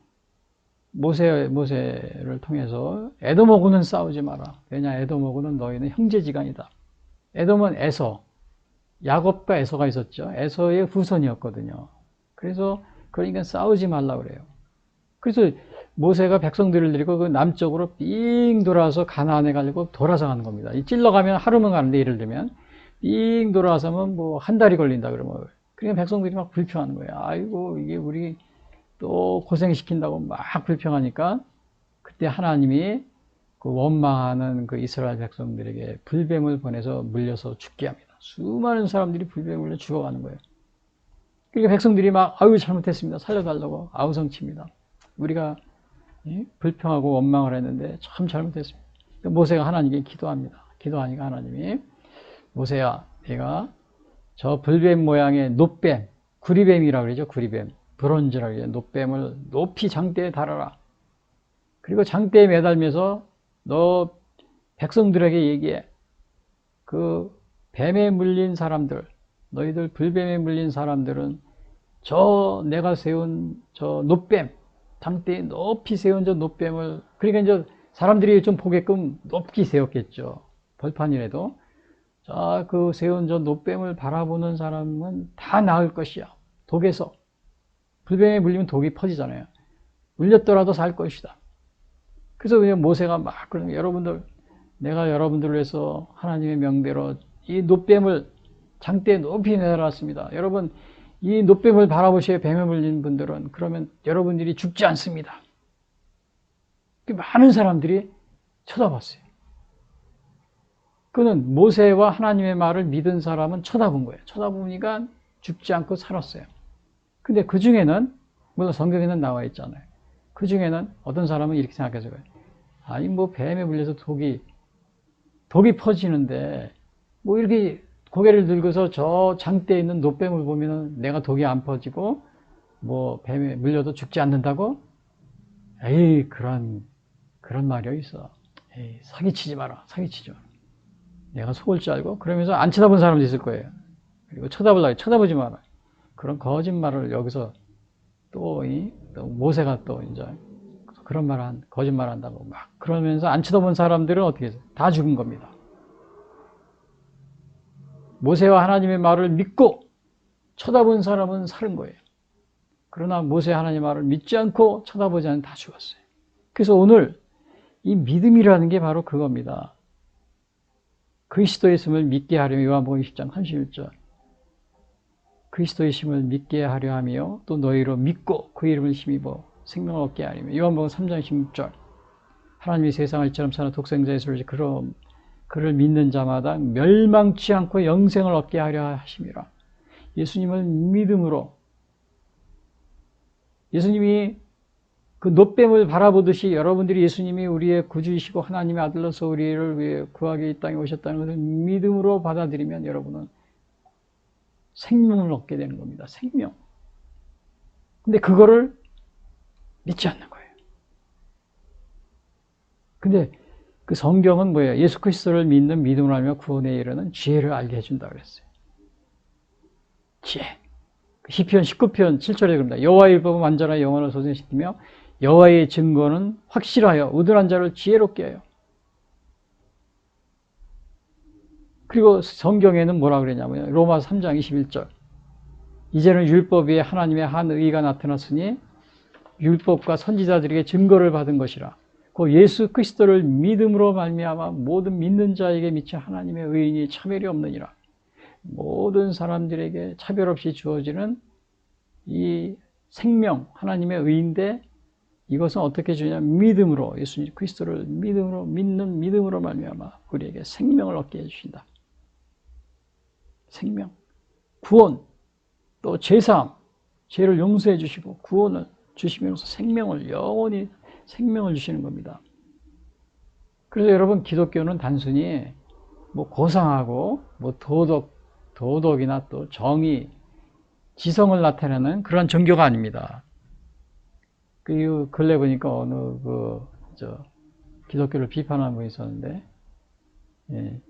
모세를 통해서 에돔하고는 싸우지 마라. 왜냐 에돔하고는 너희는 형제지간이다. 에돔은 에서, 야곱과 에서가 있었죠. 에서의 후손이었거든요. 그래서 그러니까 싸우지 말라 그래요. 그래서 모세가 백성들을 데리고 그 남쪽으로 삥 돌아서 가나안에 가려고 돌아서 가는 겁니다. 이 찔러가면 하루만 가는데 예를 들면 삥 돌아서면 뭐 한 달이 걸린다 그러면 그러니까 백성들이 막 불평하는 거예요. 아이고 이게 우리 또 고생시킨다고 막 불평하니까 그때 하나님이 그 원망하는 그 이스라엘 백성들에게 불뱀을 보내서 물려서 죽게 합니다. 수많은 사람들이 불뱀을 물려 죽어가는 거예요. 그러니까 백성들이 막 아유 잘못했습니다. 살려달라고 아우성칩니다. 우리가 불평하고 원망을 했는데 참 잘못했습니다. 모세가 하나님께 기도합니다. 기도하니까 하나님이 모세야 내가 저 불뱀 모양의 놋뱀, 구리뱀이라고 그러죠. 구리뱀, 브론즈라고 그러죠. 놋뱀을 높이 장대에 달아라. 그리고 장대에 매달면서 너 백성들에게 얘기해. 그 뱀에 물린 사람들, 너희들 불뱀에 물린 사람들은 저 내가 세운 저 놋뱀, 장대에 높이 세운 저 놋뱀을, 그러니까 이제 사람들이 좀 보게끔 높이 세웠겠죠. 벌판이라도. 자, 그 세운 저 놋뱀을 바라보는 사람은 다 나을 것이야. 독에서. 불뱀에 물리면 독이 퍼지잖아요. 물렸더라도 살 것이다. 그래서 그냥 모세가 막 그러는 거예요. 여러분들, 내가 여러분들을 위해서 하나님의 명대로 이 놋뱀을 장대에 높이 내달았습니다. 여러분, 이 놋뱀을 바라보시에 뱀에 물린 분들은 그러면 여러분들이 죽지 않습니다. 많은 사람들이 쳐다봤어요. 그는 모세와 하나님의 말을 믿은 사람은 쳐다본 거예요. 쳐다보니까 죽지 않고 살았어요. 근데 그 중에는, 물론 성경에는 나와 있잖아요. 그 중에는 어떤 사람은 이렇게 생각해서 그래요. 아니, 뭐 뱀에 물려서 독이 퍼지는데, 뭐 이렇게 고개를 들고서 저 장대에 있는 놋뱀을 보면은 내가 독이 안 퍼지고, 뭐 뱀에 물려도 죽지 않는다고? 에이, 그런 말이 어디 있어. 에이, 사기치지 마라. 사기치지 마라. 내가 속을 줄 알고 그러면서 안 쳐다본 사람도 있을 거예요. 그리고 쳐다보지 마라. 그런 거짓말을 여기서 또 모세가 또 이제 그런 거짓말 한다고 막 그러면서 안 쳐다본 사람들은 어떻게 해서 다 죽은 겁니다. 모세와 하나님의 말을 믿고 쳐다본 사람은 사는 거예요. 그러나 모세 하나님의 말을 믿지 않고 쳐다보지 않은 다 죽었어요. 그래서 오늘 이 믿음이라는 게 바로 그겁니다. 그리스도의 있음을 믿게 하려 요한복음 20장 31절. 그리스도의 있음을 믿게 하려 하며 또 너희로 믿고 그 이름을 힘입어 생명을 얻게 하리며 요한복음 3장 16절. 하나님이 세상을 이처럼 사는 독생자 예수를 그를 믿는 자마다 멸망치 않고 영생을 얻게 하려 하심이라. 예수님을 믿음으로 예수님이 그 놋뱀을 바라보듯이 여러분들이 예수님이 우리의 구주이시고 하나님의 아들로서 우리를 위해 구하게 이 땅에 오셨다는 것을 믿음으로 받아들이면 여러분은 생명을 얻게 되는 겁니다. 생명. 근데 그거를 믿지 않는 거예요. 근데 그 성경은 뭐예요? 예수 그리스도를 믿는 믿음으로 하며 구원에 이르는 지혜를 알게 해준다 그랬어요. 지혜. 시편 19편 7절에 그럽니다. 여호와의 율법은 완전한 영혼을 소생시키며 여호와의 증거는 확실하여 의도한 자를 지혜롭게 해요. 그리고 성경에는 뭐라 그러냐면 로마서 3장 21절. 이제는 율법 위에 하나님의 한 의가 나타났으니 율법과 선지자들에게 증거를 받은 것이라. 그 예수 그리스도를 믿음으로 말미암아 모든 믿는 자에게 미쳐 하나님의 의인이 차별이 없느니라. 모든 사람들에게 차별 없이 주어지는 이 생명, 하나님의 의인데 이것은 어떻게 주냐? 믿음으로, 예수 그리스도를 믿음으로 믿는 믿음으로 말미암아 우리에게 생명을 얻게 해주신다. 생명, 구원, 또 제사함, 죄를 용서해 주시고 구원을 주시면서 생명을 영원히 생명을 주시는 겁니다. 그래서 여러분 기독교는 단순히 뭐 고상하고 뭐 도덕이나 또 정의, 지성을 나타내는 그런 종교가 아닙니다. 그 근래 보니까 어느 기독교를 비판하는 분이 있었는데, 예,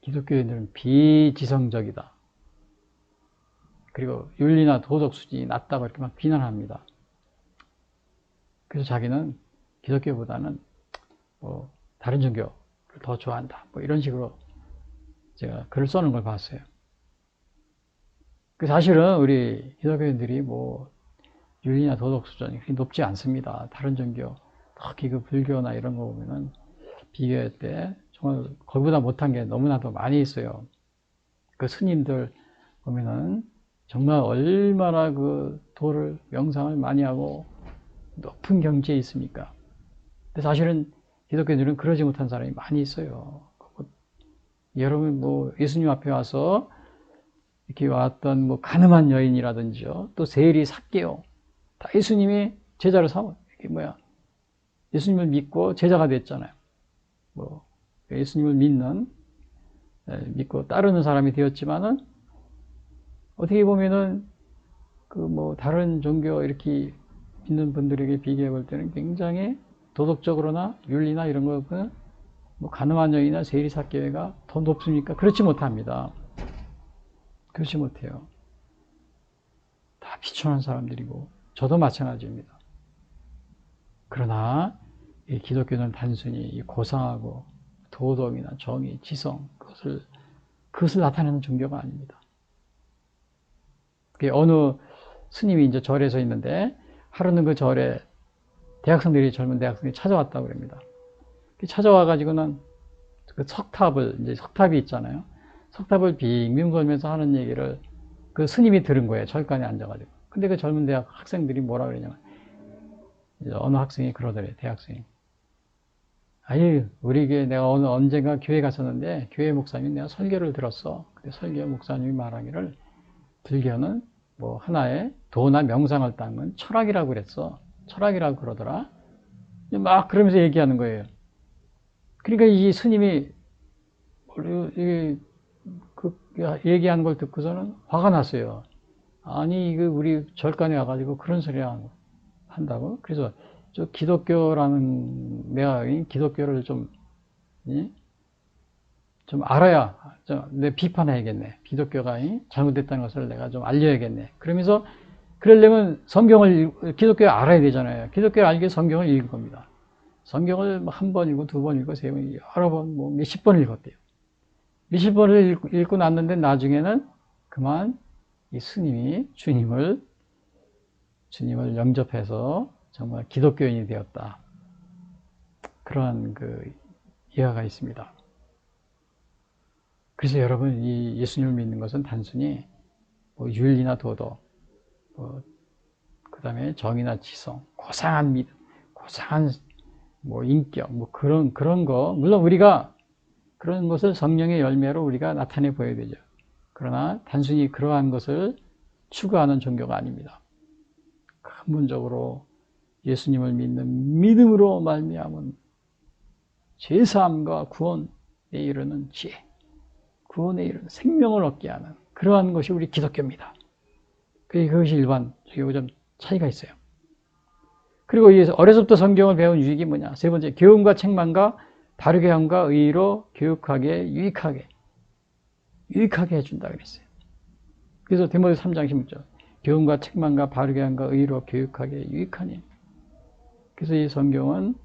기독교인들은 비지성적이다. 그리고 윤리나 도덕 수준이 낮다고 이렇게 막 비난합니다. 그래서 자기는 기독교보다는 뭐 다른 종교를 더 좋아한다. 뭐 이런 식으로 제가 글을 써는 걸 봤어요. 사실은 우리 기독교인들이 뭐 윤리나 도덕 수준이 그렇게 높지 않습니다. 다른 종교, 특히 그 불교나 이런 거 보면은 비교할 때 정말 거기보다 못한 게 너무나도 많이 있어요. 그 스님들 보면은 정말 얼마나 그 도를 명상을 많이 하고 높은 경지에 있습니까? 근데 사실은 기독교인들은 그러지 못한 사람이 많이 있어요. 여러분 뭐 예수님 앞에 와서 이렇게 왔던 뭐 가늠한 여인이라든지요, 또 세리 삭개오, 다 예수님이 제자로 삼아 이게 예수님을 믿고 제자가 됐잖아요. 뭐 예수님을 믿고 따르는 사람이 되었지만은 어떻게 보면은 그 뭐 다른 종교 이렇게 믿는 분들에게 비교해 볼 때는 굉장히 도덕적으로나 윤리나 이런 거보다 뭐 가늠한 여인이나 세리 삭개가 더 높습니까? 그렇지 못합니다. 그렇지 못해요. 다 비천한 사람들이고 저도 마찬가지입니다. 그러나 이 기독교는 단순히 이 고상하고 도덕이나 정의, 지성 그것을 나타내는 종교가 아닙니다. 어느 스님이 이제 절에 서 있는데 하루는 그 절에 젊은 대학생들이 찾아왔다고 그럽니다. 찾아와가지고는 그 석탑이 있잖아요. 석탑을 빙빙 돌면서 하는 얘기를 그 스님이 들은 거예요. 절간에 앉아가지고. 근데 그 젊은 대학 학생들이 뭐라 그러냐면, 어느 학생이 그러더래요. 대학생이. 우리 교회 내가 언젠가 교회 갔었는데 교회 목사님이 내가 설교를 들었어. 근데 설교 목사님이 말하기를 불교는 뭐 하나의 도나 명상을 닦는 철학이라고 그랬어. 철학이라고 그러더라. 막 그러면서 얘기하는 거예요. 그러니까 이 스님이 얘기하는 걸 듣고서는 화가 났어요. 아니, 우리 절간에 와가지고 그런 소리 한다고? 그래서 내가 기독교를 좀 알아야, 내 비판해야겠네. 기독교가 잘못됐다는 것을 내가 좀 알려야겠네. 그러면서, 그러려면 기독교를 알아야 되잖아요. 기독교를 알기 위해 성경을 읽은 겁니다. 성경을 한 번 읽고, 두 번 읽고, 세 번, 여러 번, 몇십 번을 읽었대요. 몇십 번을 읽고 났는데 나중에는 그만 이 스님이 주님을 영접해서 정말 기독교인이 되었다. 그러한 그 예화가 있습니다. 그래서 여러분, 이 예수님을 믿는 것은 단순히 뭐 윤리나 도덕, 그 다음에 정의나 지성, 고상한 믿음, 고상한 뭐 인격, 뭐 그런 거, 물론 우리가 그런 것을 성령의 열매로 우리가 나타내 보여야 되죠. 그러나 단순히 그러한 것을 추구하는 종교가 아닙니다. 근본적으로 예수님을 믿는 믿음으로 말미암은 죄사함과 구원에 이르는 지혜, 구원에 이르는 생명을 얻게 하는 그러한 것이 우리 기독교입니다. 그것이 일반 종교하고 좀 차이가 있어요. 그리고 어려서부터 성경을 배운 유익이 뭐냐? 세 번째, 교훈과 책망과 바르게 함과 의로 교육하게 유익하게 해준다 그랬어요. 그래서 디모데 3장 16절, 교훈과 책망과 바르게 함과 의로 교육하게 유익하니. 그래서 이 성경은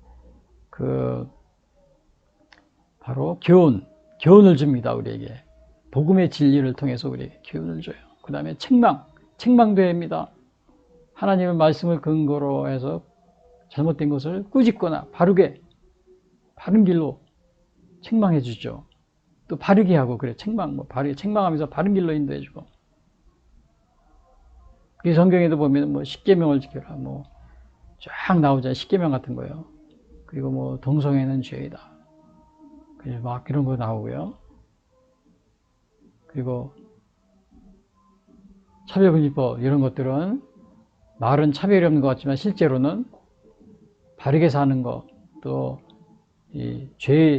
바로 교훈을 줍니다, 우리에게. 복음의 진리를 통해서 우리에게 교훈을 줘요. 그 다음에 책망도 합니다. 하나님의 말씀을 근거로 해서 잘못된 것을 꾸짖거나 바른 길로 책망해 주죠. 또 바르게 하고, 그래, 책망하면서 바른 길로 인도해 주고. 이 성경에도 보면 뭐 십계명을 지켜라, 뭐 쫙 나오잖아요. 십계명 같은 거요. 그리고 뭐 동성애는 죄이다. 그냥 막 이런 거 나오고요. 그리고 차별금지법 이런 것들은 말은 차별이 없는 것 같지만 실제로는 바르게 사는 것, 또 이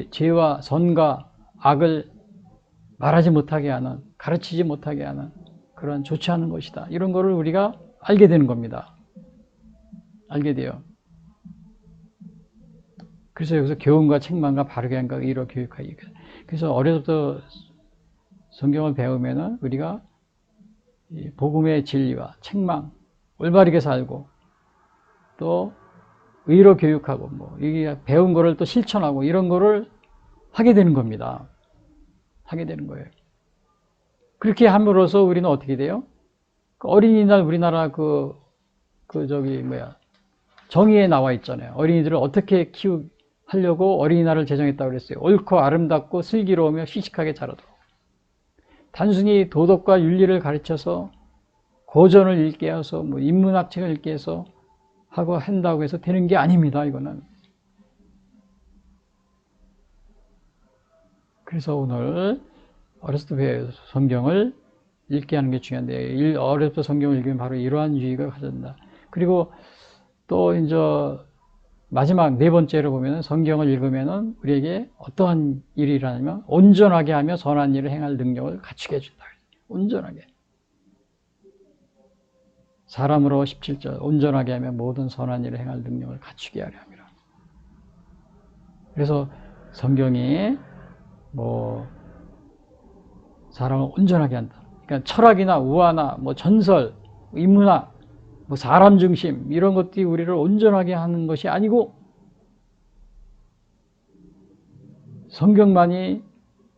죄와 선과 악을 말하지 못하게 하는, 가르치지 못하게 하는 그런 좋지 않은 것이다. 이런 거를 우리가 알게 되는 겁니다. 알게 돼요. 그래서 여기서 교훈과 책망과 바르게 함과 의로 교육하기. 그래서 어려서부터 성경을 배우면은 우리가 이 복음의 진리와 책망, 올바르게 살고 또 의로 교육하고 뭐 이게 배운 거를 또 실천하고 이런 거를 하게 되는 겁니다. 하게 되는 거예요. 그렇게 함으로써 우리는 어떻게 돼요? 어린이날 우리나라 정의에 나와 있잖아요. 어린이들을 어떻게 하려고 어린이날을 제정했다고 그랬어요. 옳고 아름답고 슬기로우며 씩씩하게 자라도록. 단순히 도덕과 윤리를 가르쳐서 고전을 읽게 해서 뭐 인문학책을 읽게 해서 하고 한다고 해서 되는 게 아닙니다. 이거는. 그래서 오늘 어렸을 때 성경을 읽게 하는 게 중요한데, 어렸을 때 성경을 읽으면 바로 이러한 유익을 가진다. 그리고 또 이제 마지막 네 번째로 보면 성경을 읽으면 우리에게 어떠한 일이 일어나냐면 온전하게 하며 선한 일을 행할 능력을 갖추게 해준다. 온전하게. 사람으로 17절 온전하게 하며 모든 선한 일을 행할 능력을 갖추게 하려 함이라. 그래서 성경이 뭐 사람을 온전하게 한다. 그러니까 철학이나 우화나 뭐 전설, 인문학, 뭐 사람 중심 이런 것들이 우리를 온전하게 하는 것이 아니고 성경만이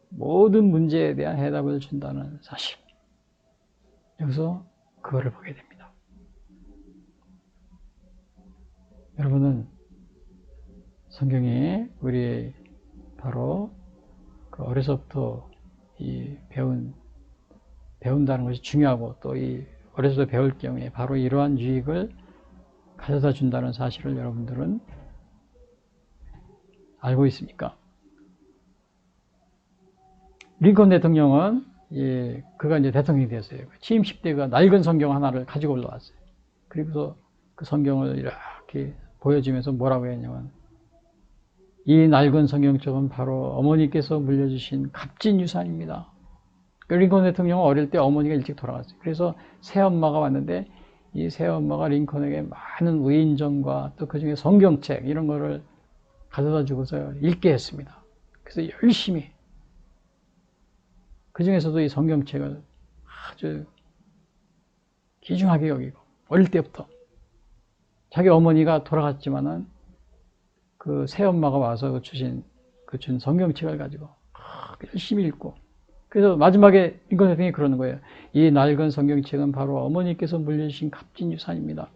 모든 문제에 대한 해답을 준다는 사실. 여기서 그거를 보게 됩니다. 여러분은 성경이 우리 바로 그 어려서부터 이 배운다는 것이 중요하고 또 이 어려서부터 배울 경우에 바로 이러한 유익을 가져다 준다는 사실을 여러분들은 알고 있습니까? 링컨 대통령은 그가 이제 대통령이 되었어요. 취임 10대가 낡은 성경 하나를 가지고 올라왔어요. 그리고서 그 성경을 이렇게 보여주면서 뭐라고 했냐면 이 낡은 성경책은 바로 어머니께서 물려주신 값진 유산입니다. 링컨 대통령은 어릴 때 어머니가 일찍 돌아갔어요. 그래서 새엄마가 왔는데 이 새엄마가 링컨에게 많은 의인전과 또 그중에 성경책 이런 거를 가져다 주고서 읽게 했습니다. 그래서 열심히 그중에서도 이 성경책을 아주 귀중하게 여기고 어릴 때부터 자기 어머니가 돌아갔지만은 그 새엄마가 와서 준 성경책을 가지고 열심히 읽고 그래서 마지막에 링컨 대통령이 그러는 거예요. 이 낡은 성경책은 바로 어머니께서 물려주신 값진 유산입니다.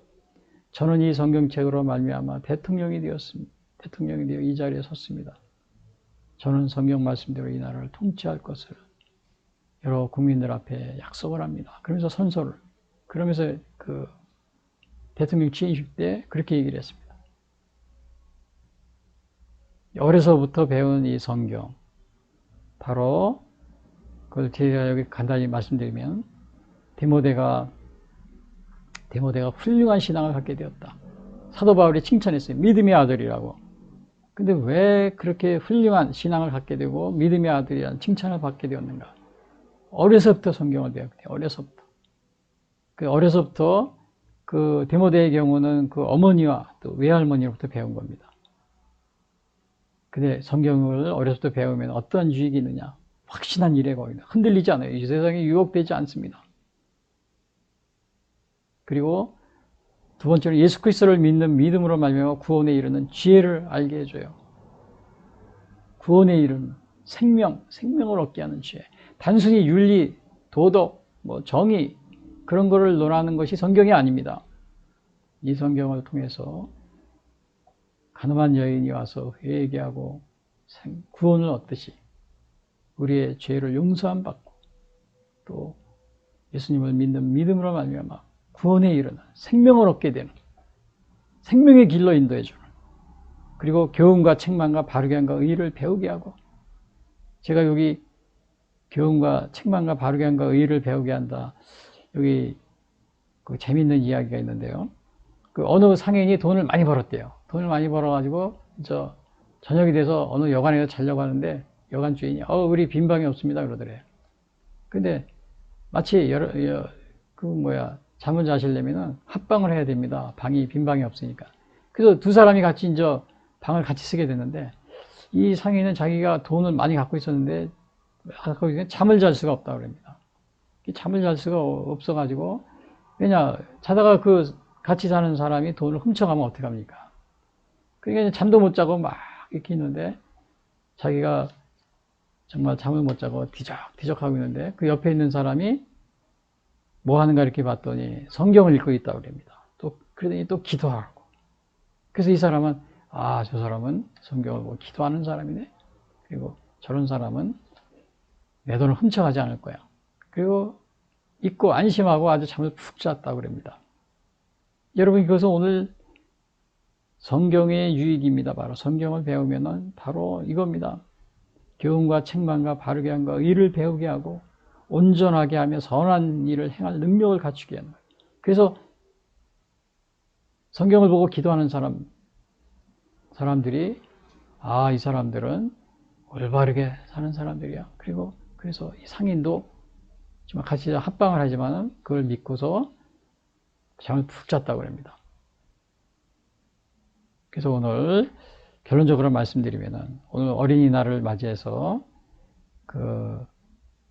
저는 이 성경책으로 말미암아 대통령이 되었습니다. 대통령이 되어 이 자리에 섰습니다. 저는 성경 말씀대로 이 나라를 통치할 것을 여러 국민들 앞에 약속을 합니다. 그러면서 선서를, 그러면서 그 대통령 취임식 때 그렇게 얘기를 했습니다. 어려서부터 배운 이 성경, 바로 그걸 제가 여기 간단히 말씀드리면 디모데가 훌륭한 신앙을 갖게 되었다. 사도 바울이 칭찬했어요. 믿음의 아들이라고. 근데 왜 그렇게 훌륭한 신앙을 갖게 되고 믿음의 아들이라는 칭찬을 받게 되었는가? 어려서부터 성경을 배웠대요. 어려서부터 그 디모데의 경우는 그 어머니와 또 외할머니로부터 배운 겁니다. 근데 성경을 어려서부터 배우면 어떠한 유익이 있느냐? 확신한 일에 거입니다. 흔들리지 않아요. 이 세상에 유혹되지 않습니다. 그리고 두 번째로 예수 그리스도를 믿는 믿음으로 말미암아 구원에 이르는 지혜를 알게 해줘요. 구원에 이르는 생명을 얻게 하는 지혜. 단순히 윤리, 도덕, 정의 그런 거를 논하는 것이 성경이 아닙니다. 이 성경을 통해서 가늠한 여인이 와서 회개하고 구원을 얻듯이 우리의 죄를 용서함 받고 또 예수님을 믿는 믿음으로 말미암아 구원에 이르는 생명을 얻게 되는 생명의 길로 인도해 주는, 그리고 교훈과 책망과 바르게 함과 의를 배우게 하고, 제가 여기 교훈과 책망과 바르게 함과 의를 배우게 한다, 여기 그 재밌는 이야기가 있는데요. 그 어느 상인이 돈을 많이 벌었대요. 돈을 많이 벌어가지고 저녁이 돼서 어느 여관에서 자려고 하는데 여관 주인이 우리 빈 방이 없습니다 그러더래요. 근데 마치 잠을 자시려면은 합방을 해야 됩니다. 빈 방이 없으니까. 그래서 두 사람이 같이 방을 같이 쓰게 됐는데, 이 상인은 자기가 돈을 많이 갖고 있었는데 잠을 잘 수가 없다고 그럽니다. 잠을 잘 수가 없어가지고, 자다가 그 같이 사는 사람이 돈을 훔쳐가면 어떡합니까? 그러니까 잠도 못 자고 막 이렇게 있는데, 자기가 정말 잠을 못 자고 뒤적하고 있는데, 그 옆에 있는 사람이 뭐 하는가 이렇게 봤더니 성경을 읽고 있다고 그럽니다. 그러더니 또 기도하고. 그래서 이 사람은, 저 사람은 성경을 기도하는 사람이네. 그리고 저런 사람은 내 돈을 훔쳐가지 않을 거야. 그리고 잊고 안심하고 아주 잠을 푹 잤다고 그럽니다. 여러분, 이것은 오늘 성경의 유익입니다. 바로 성경을 배우면은 바로 이겁니다. 교훈과 책망과 바르게 함과 의를 배우게 하고 온전하게 하며 선한 일을 행할 능력을 갖추게 하는 거예요. 그래서 성경을 보고 기도하는 사람들이 이 사람들은 올바르게 사는 사람들이야. 그래서 이 상인도 정말 같이 합방을 하지만은 그걸 믿고서 잠을 푹 잤다고 합니다. 그래서 오늘 결론적으로 말씀드리면은, 오늘 어린이날을 맞이해서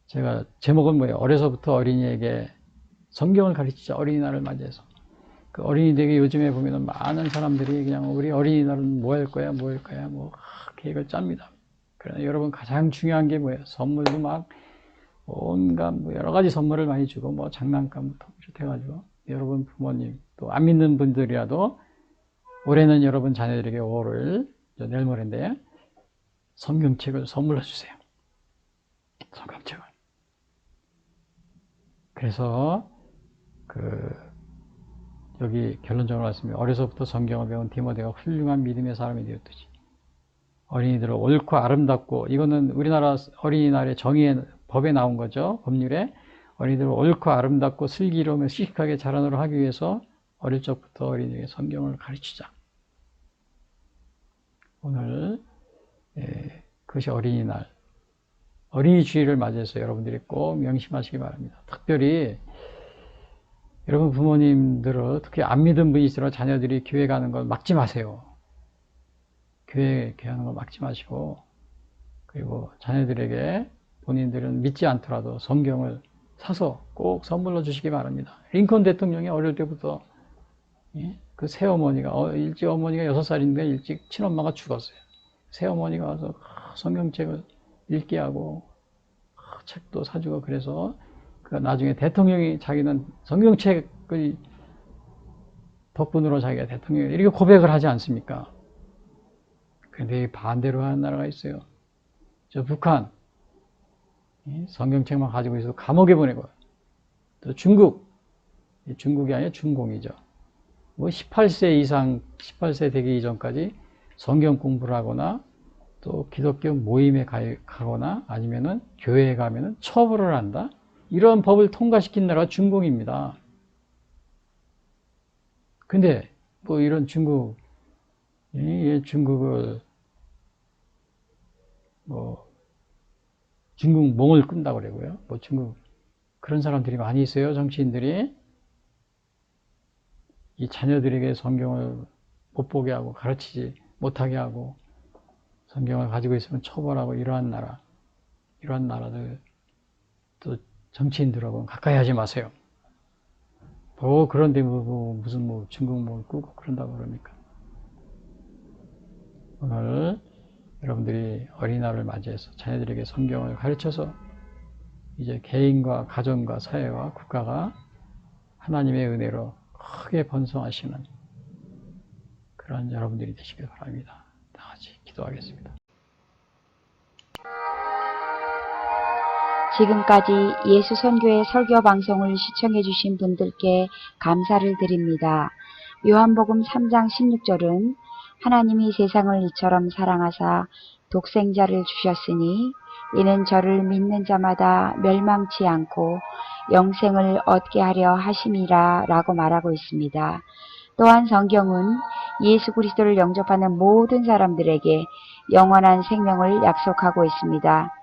제가 제목은 뭐예요? 어려서부터 어린이에게 성경을 가르치자. 어린이날을 맞이해서. 그 어린이들에게 요즘에 보면은 많은 사람들이 그냥 우리 어린이날은 뭐 할 거야 계획을 짭니다. 그러나 여러분, 가장 중요한 게 뭐예요? 선물도 막 온갖 여러 가지 선물을 많이 주고 장난감부터 비롯해가지고, 여러분 부모님 또 안 믿는 분들이라도 올해는 여러분 자녀들에게 5월 내일 모레인데 성경책을 선물로 주세요. 성경책을. 그래서 여기 결론적으로 말씀드리면, 어려서부터 성경을 배운 디모데가 훌륭한 믿음의 사람이 되었듯이 어린이들을 옳고 아름답고, 이거는 우리나라 어린이날의 법에 나온 거죠. 법률에. 어린이들을 옳고 아름답고 슬기로우며 씩씩하게 자라도록 하기 위해서 어릴 적부터 어린이에게 성경을 가르치자. 오늘 그것이 어린이날, 어린이 주일을 맞이해서 여러분들이 꼭 명심하시기 바랍니다. 특별히 여러분 부모님들은 특히 안 믿은 분이 있으라 자녀들이 교회 가는 걸 막지 마세요. 교회 가는 걸 막지 마시고, 그리고 자녀들에게 본인들은 믿지 않더라도 성경을 사서 꼭 선물로 주시기 바랍니다. 링컨 대통령이 어릴 때부터 그 새어머니가, 일찍 어머니가 6살인데 일찍 친엄마가 죽었어요. 새어머니가 와서 성경책을 읽게 하고 책도 사주고, 그래서 나중에 대통령이 자기는 성경책을 덕분으로 자기가 대통령이 이렇게 고백을 하지 않습니까? 그런데 반대로 하는 나라가 있어요. 저 북한, 성경책만 가지고 있어도 감옥에 보내고, 또 중국, 중국이 아니라 중공이죠. 뭐 18세 이상, 18세 되기 이전까지 성경 공부를 하거나 또 기독교 모임에 가거나 아니면은 교회에 가면은 처벌을 한다. 이런 법을 통과시킨 나라가 중공입니다. 근데 뭐 이런 중국을 뭐 중국 몽을 끈다고 그러고요. 뭐 중국 그런 사람들이 많이 있어요. 정치인들이 이 자녀들에게 성경을 못 보게 하고 가르치지 못하게 하고 성경을 가지고 있으면 처벌하고 이러한 나라들 또 정치인들하고는 가까이 하지 마세요. 그런데 무슨 중국 몽을 꾸고 그런다고 그럽니까? 오늘 여러분들이 어린이날을 맞이해서 자녀들에게 성경을 가르쳐서 이제 개인과 가정과 사회와 국가가 하나님의 은혜로 크게 번성하시는 그런 여러분들이 되시길 바랍니다. 다 같이 기도하겠습니다. 지금까지 예수 선교의 설교 방송을 시청해 주신 분들께 감사를 드립니다. 요한복음 3장 16절은 하나님이 세상을 이처럼 사랑하사 독생자를 주셨으니 이는 저를 믿는 자마다 멸망치 않고 영생을 얻게 하려 하심이라 라고 말하고 있습니다. 또한 성경은 예수 그리스도를 영접하는 모든 사람들에게 영원한 생명을 약속하고 있습니다.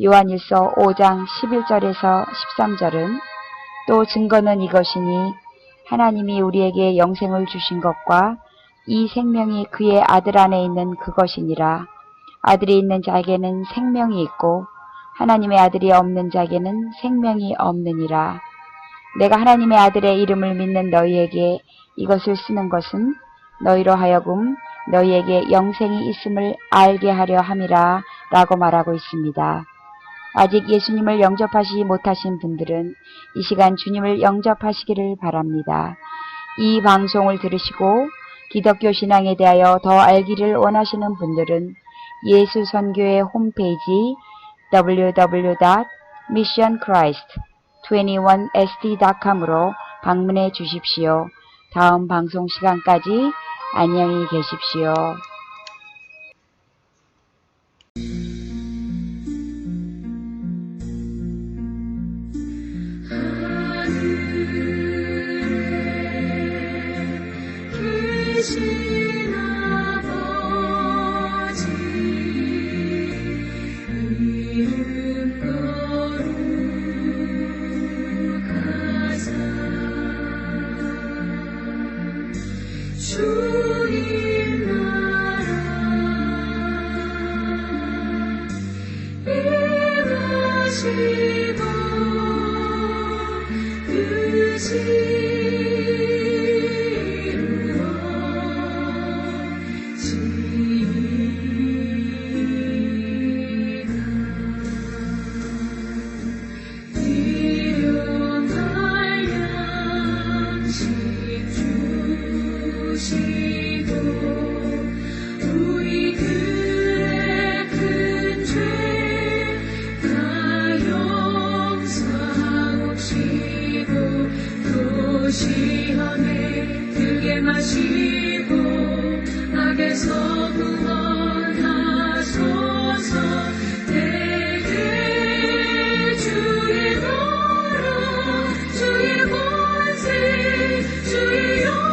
요한일서 5장 11절에서 13절은 또 증거는 이것이니 하나님이 우리에게 영생을 주신 것과 이 생명이 그의 아들 안에 있는 그것이니라. 아들이 있는 자에게는 생명이 있고 하나님의 아들이 없는 자에게는 생명이 없느니라. 내가 하나님의 아들의 이름을 믿는 너희에게 이것을 쓰는 것은 너희로 하여금 너희에게 영생이 있음을 알게 하려 함이라 라고 말하고 있습니다. 아직 예수님을 영접하지 못하신 분들은 이 시간 주님을 영접하시기를 바랍니다. 이 방송을 들으시고 기독교 신앙에 대하여 더 알기를 원하시는 분들은 예수 선교회 홈페이지 www.missionchrist21sd.com으로 방문해 주십시오. 다음 방송 시간까지 안녕히 계십시오. 계신 아버지 이름 거룩하사 주님 나라 임하시고 그 우리 그의 큰 죄 다 용서하옵시고 또 시험에 들게 마시고 악에서 구원하소서. 내게 주의 나라 주의 권세 주의 영원히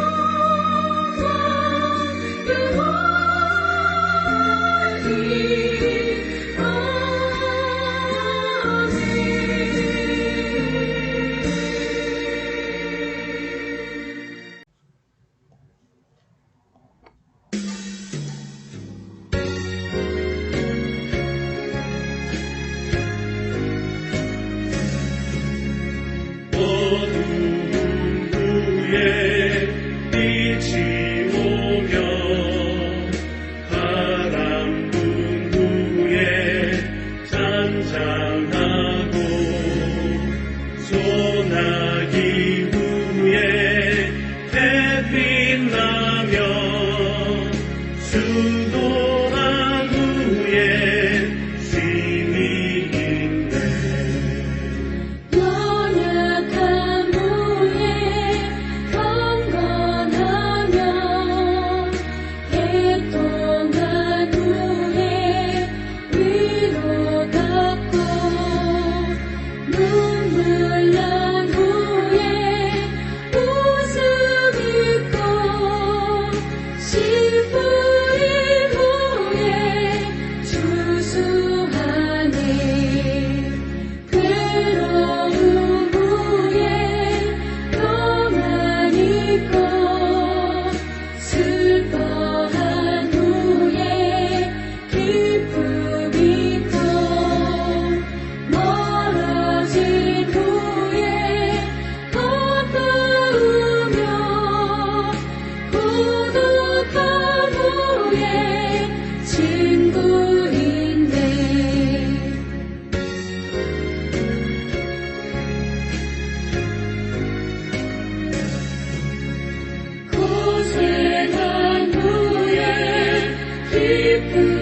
어둠 후에 빛이 오며 바람 분 후에 잔잔하고 소나기 후에 햇빛 나며 수도한 슬픔